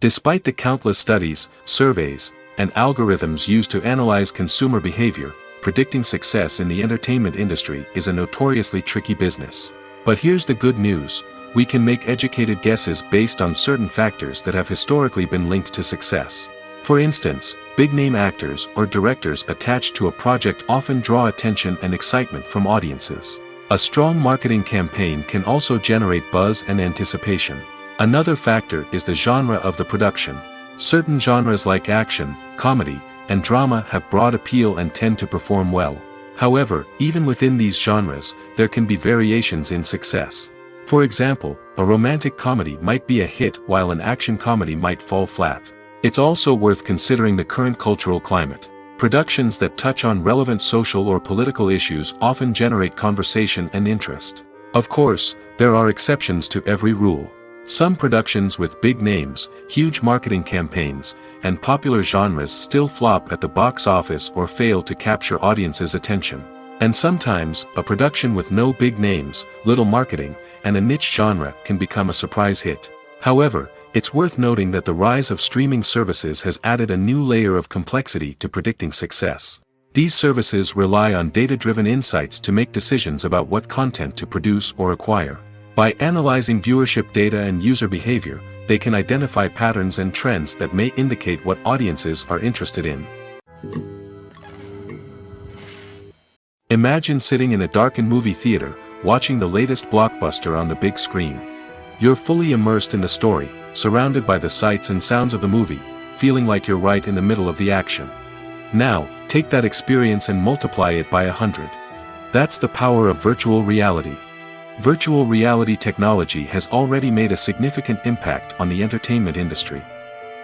Despite the countless studies, surveys, and algorithms used to analyze consumer behavior, predicting success in the entertainment industry is a notoriously tricky business. But here's the good news: we can make educated guesses based on certain factors that have historically been linked to success. For instance, big-name actors or directors attached to a project often draw attention and excitement from audiences. A strong marketing campaign can also generate buzz and anticipation. Another factor is the genre of the production. Certain genres like action, comedy, and drama have broad appeal and tend to perform well. However, even within these genres, there can be variations in success. For example, a romantic comedy might be a hit while an action comedy might fall flat. It's also worth considering the current cultural climate. Productions that touch on relevant social or political issues often generate conversation and interest. Of course, there are exceptions to every rule. Some productions with big names, huge marketing campaigns, and popular genres still flop at the box office or fail to capture audiences' attention. And sometimes, a production with no big names, little marketing, and a niche genre can become a surprise hit. However, it's worth noting that the rise of streaming services has added a new layer of complexity to predicting success. These services rely on data-driven insights to make decisions about what content to produce or acquire. By analyzing viewership data and user behavior, they can identify patterns and trends that may indicate what audiences are interested in. Imagine sitting in a darkened movie theater, watching the latest blockbuster on the big screen. You're fully immersed in the story, surrounded by the sights and sounds of the movie, feeling like you're right in the middle of the action. Now, take that experience and multiply it by 100. That's the power of virtual reality. Virtual reality technology has already made a significant impact on the entertainment industry.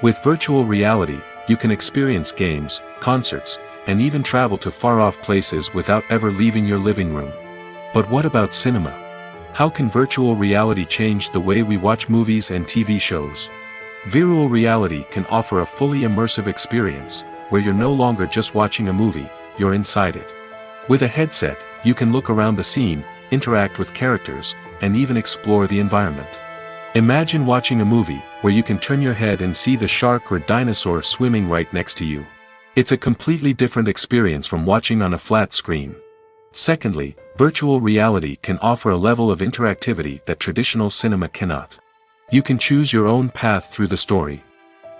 With virtual reality, you can experience games, concerts, and even travel to far-off places without ever leaving your living room. But what about cinema? How can virtual reality change the way we watch movies and TV shows? Virtual reality can offer a fully immersive experience, where you're no longer just watching a movie, you're inside it. With a headset, you can look around the scene, interact with characters, and even explore the environment. Imagine watching a movie where you can turn your head and see the shark or dinosaur swimming right next to you. It's a completely different experience from watching on a flat screen. Secondly, virtual reality can offer a level of interactivity that traditional cinema cannot. You can choose your own path through the story.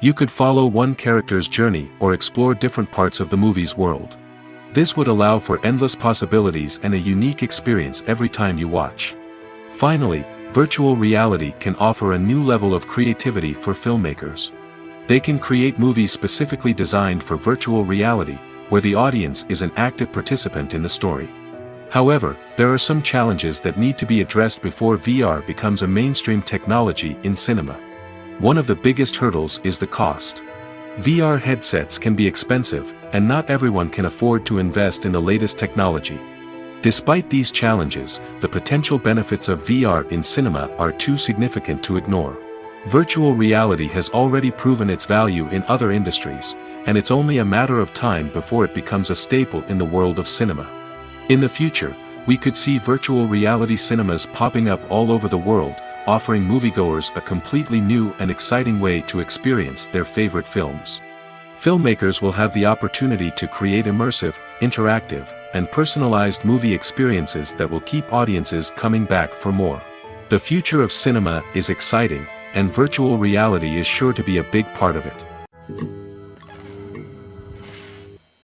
You could follow one character's journey or explore different parts of the movie's world. This would allow for endless possibilities and a unique experience every time you watch. Finally, virtual reality can offer a new level of creativity for filmmakers. They can create movies specifically designed for virtual reality, where the audience is an active participant in the story. However, there are some challenges that need to be addressed before VR becomes a mainstream technology in cinema. One of the biggest hurdles is the cost. VR headsets can be expensive, and not everyone can afford to invest in the latest technology. Despite these challenges, the potential benefits of VR in cinema are too significant to ignore. Virtual reality has already proven its value in other industries, and it's only a matter of time before it becomes a staple in the world of cinema. In the future, we could see virtual reality cinemas popping up all over the world, offering moviegoers a completely new and exciting way to experience their favorite films. Filmmakers will have the opportunity to create immersive, interactive, and personalized movie experiences that will keep audiences coming back for more. The future of cinema is exciting, and virtual reality is sure to be a big part of it.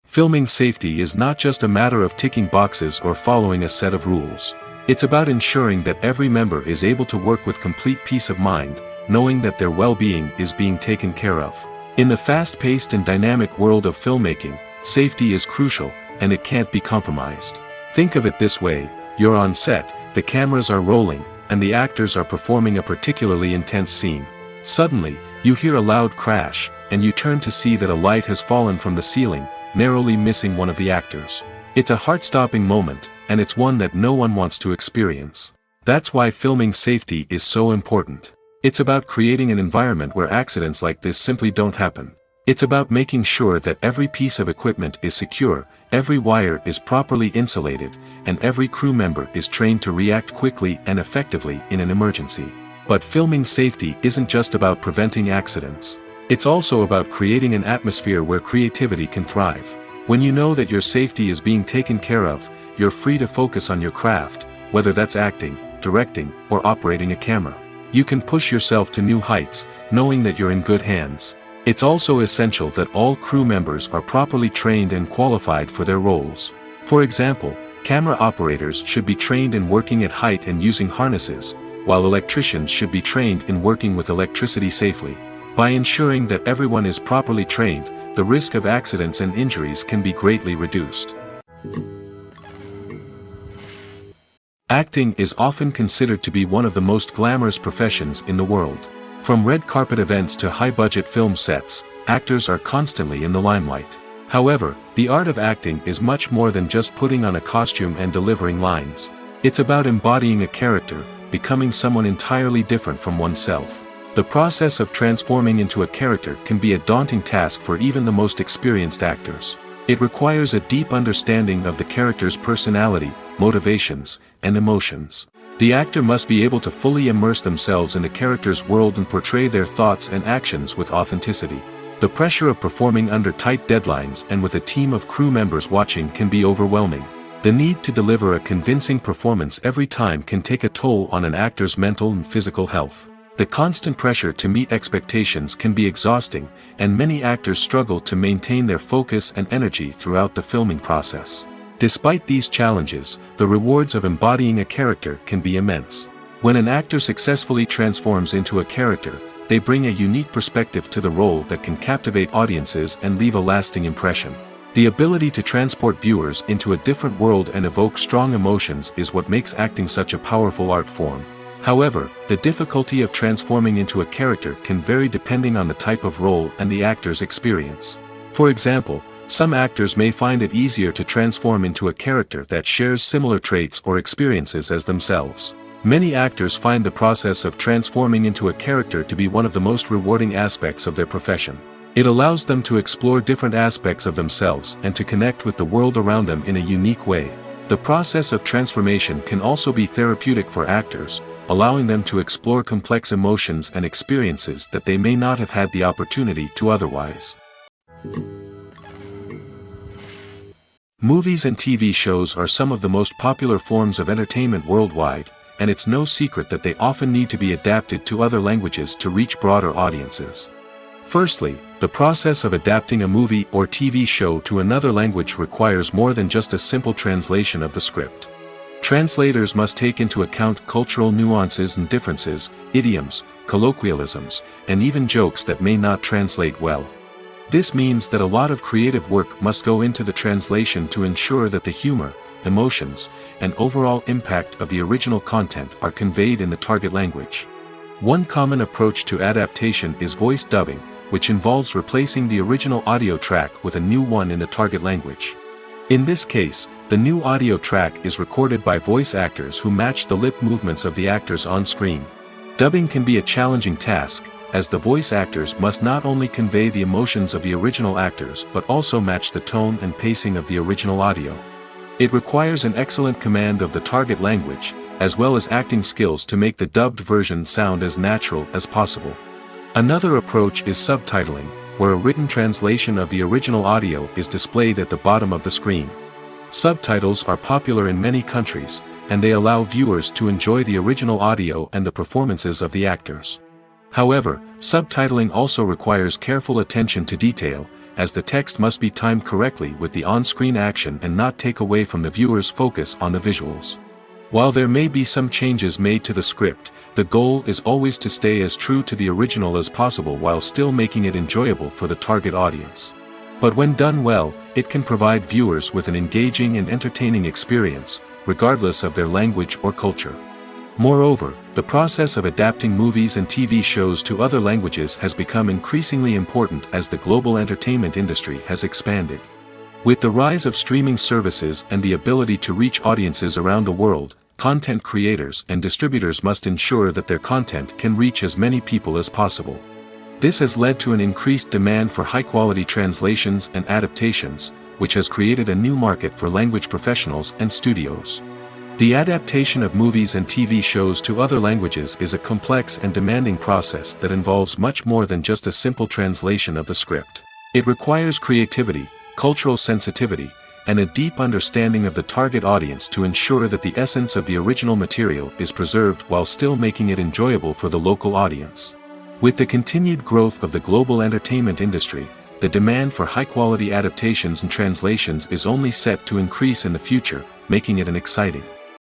Filming safety is not just a matter of ticking boxes or following a set of rules. It's about ensuring that every member is able to work with complete peace of mind, knowing that their well-being is being taken care of. In the fast-paced and dynamic world of filmmaking, safety is crucial, and it can't be compromised. Think of it this way: you're on set, the cameras are rolling, and the actors are performing a particularly intense scene. Suddenly, you hear a loud crash, and you turn to see that a light has fallen from the ceiling, narrowly missing one of the actors. It's a heart-stopping moment, and it's one that no one wants to experience. That's why filming safety is so important. It's about creating an environment where accidents like this simply don't happen. It's about making sure that every piece of equipment is secure, every wire is properly insulated, and every crew member is trained to react quickly and effectively in an emergency. But filming safety isn't just about preventing accidents. It's also about creating an atmosphere where creativity can thrive. When you know that your safety is being taken care of, you're free to focus on your craft, whether that's acting, directing, or operating a camera. You can push yourself to new heights, knowing that you're in good hands. It's also essential that all crew members are properly trained and qualified for their roles. For example, camera operators should be trained in working at height and using harnesses, while electricians should be trained in working with electricity safely. By ensuring that everyone is properly trained, the risk of accidents and injuries can be greatly reduced. Acting is often considered to be one of the most glamorous professions in the world. From red carpet events to high-budget film sets, actors are constantly in the limelight. However, the art of acting is much more than just putting on a costume and delivering lines. It's about embodying a character, becoming someone entirely different from oneself. The process of transforming into a character can be a daunting task for even the most experienced actors. It requires a deep understanding of the character's personality, motivations, and emotions. The actor must be able to fully immerse themselves in the character's world and portray their thoughts and actions with authenticity. The pressure of performing under tight deadlines and with a team of crew members watching can be overwhelming. The need to deliver a convincing performance every time can take a toll on an actor's mental and physical health. The constant pressure to meet expectations can be exhausting, and many actors struggle to maintain their focus and energy throughout the filming process. Despite these challenges, the rewards of embodying a character can be immense. When an actor successfully transforms into a character, they bring a unique perspective to the role that can captivate audiences and leave a lasting impression. The ability to transport viewers into a different world and evoke strong emotions is what makes acting such a powerful art form. However, the difficulty of transforming into a character can vary depending on the type of role and the actor's experience. For example, some actors may find it easier to transform into a character that shares similar traits or experiences as themselves. Many actors find the process of transforming into a character to be one of the most rewarding aspects of their profession. It allows them to explore different aspects of themselves and to connect with the world around them in a unique way. The process of transformation can also be therapeutic for actors, allowing them to explore complex emotions and experiences that they may not have had the opportunity to otherwise. Movies and TV shows are some of the most popular forms of entertainment worldwide, and it's no secret that they often need to be adapted to other languages to reach broader audiences. Firstly, the process of adapting a movie or TV show to another language requires more than just a simple translation of the script. Translators must take into account cultural nuances and differences, idioms, colloquialisms, and even jokes that may not translate well. This means that a lot of creative work must go into the translation to ensure that the humor, emotions, and overall impact of the original content are conveyed in the target language. One common approach to adaptation is voice dubbing, which involves replacing the original audio track with a new one in the target language. In this case, the new audio track is recorded by voice actors who match the lip movements of the actors on screen. Dubbing can be a challenging task, as the voice actors must not only convey the emotions of the original actors but also match the tone and pacing of the original audio. It requires an excellent command of the target language, as well as acting skills to make the dubbed version sound as natural as possible. Another approach is subtitling, where a written translation of the original audio is displayed at the bottom of the screen. Subtitles are popular in many countries, and they allow viewers to enjoy the original audio and the performances of the actors. However, subtitling also requires careful attention to detail, as the text must be timed correctly with the on-screen action and not take away from the viewer's focus on the visuals. While there may be some changes made to the script, the goal is always to stay as true to the original as possible while still making it enjoyable for the target audience. But when done well, it can provide viewers with an engaging and entertaining experience, regardless of their language or culture. Moreover, the process of adapting movies and TV shows to other languages has become increasingly important as the global entertainment industry has expanded. With the rise of streaming services and the ability to reach audiences around the world, content creators and distributors must ensure that their content can reach as many people as possible. This has led to an increased demand for high-quality translations and adaptations, which has created a new market for language professionals and studios. The adaptation of movies and TV shows to other languages is a complex and demanding process that involves much more than just a simple translation of the script. It requires creativity, cultural sensitivity, and a deep understanding of the target audience to ensure that the essence of the original material is preserved while still making it enjoyable for the local audience. With the continued growth of the global entertainment industry, the demand for high-quality adaptations and translations is only set to increase in the future, making it an exciting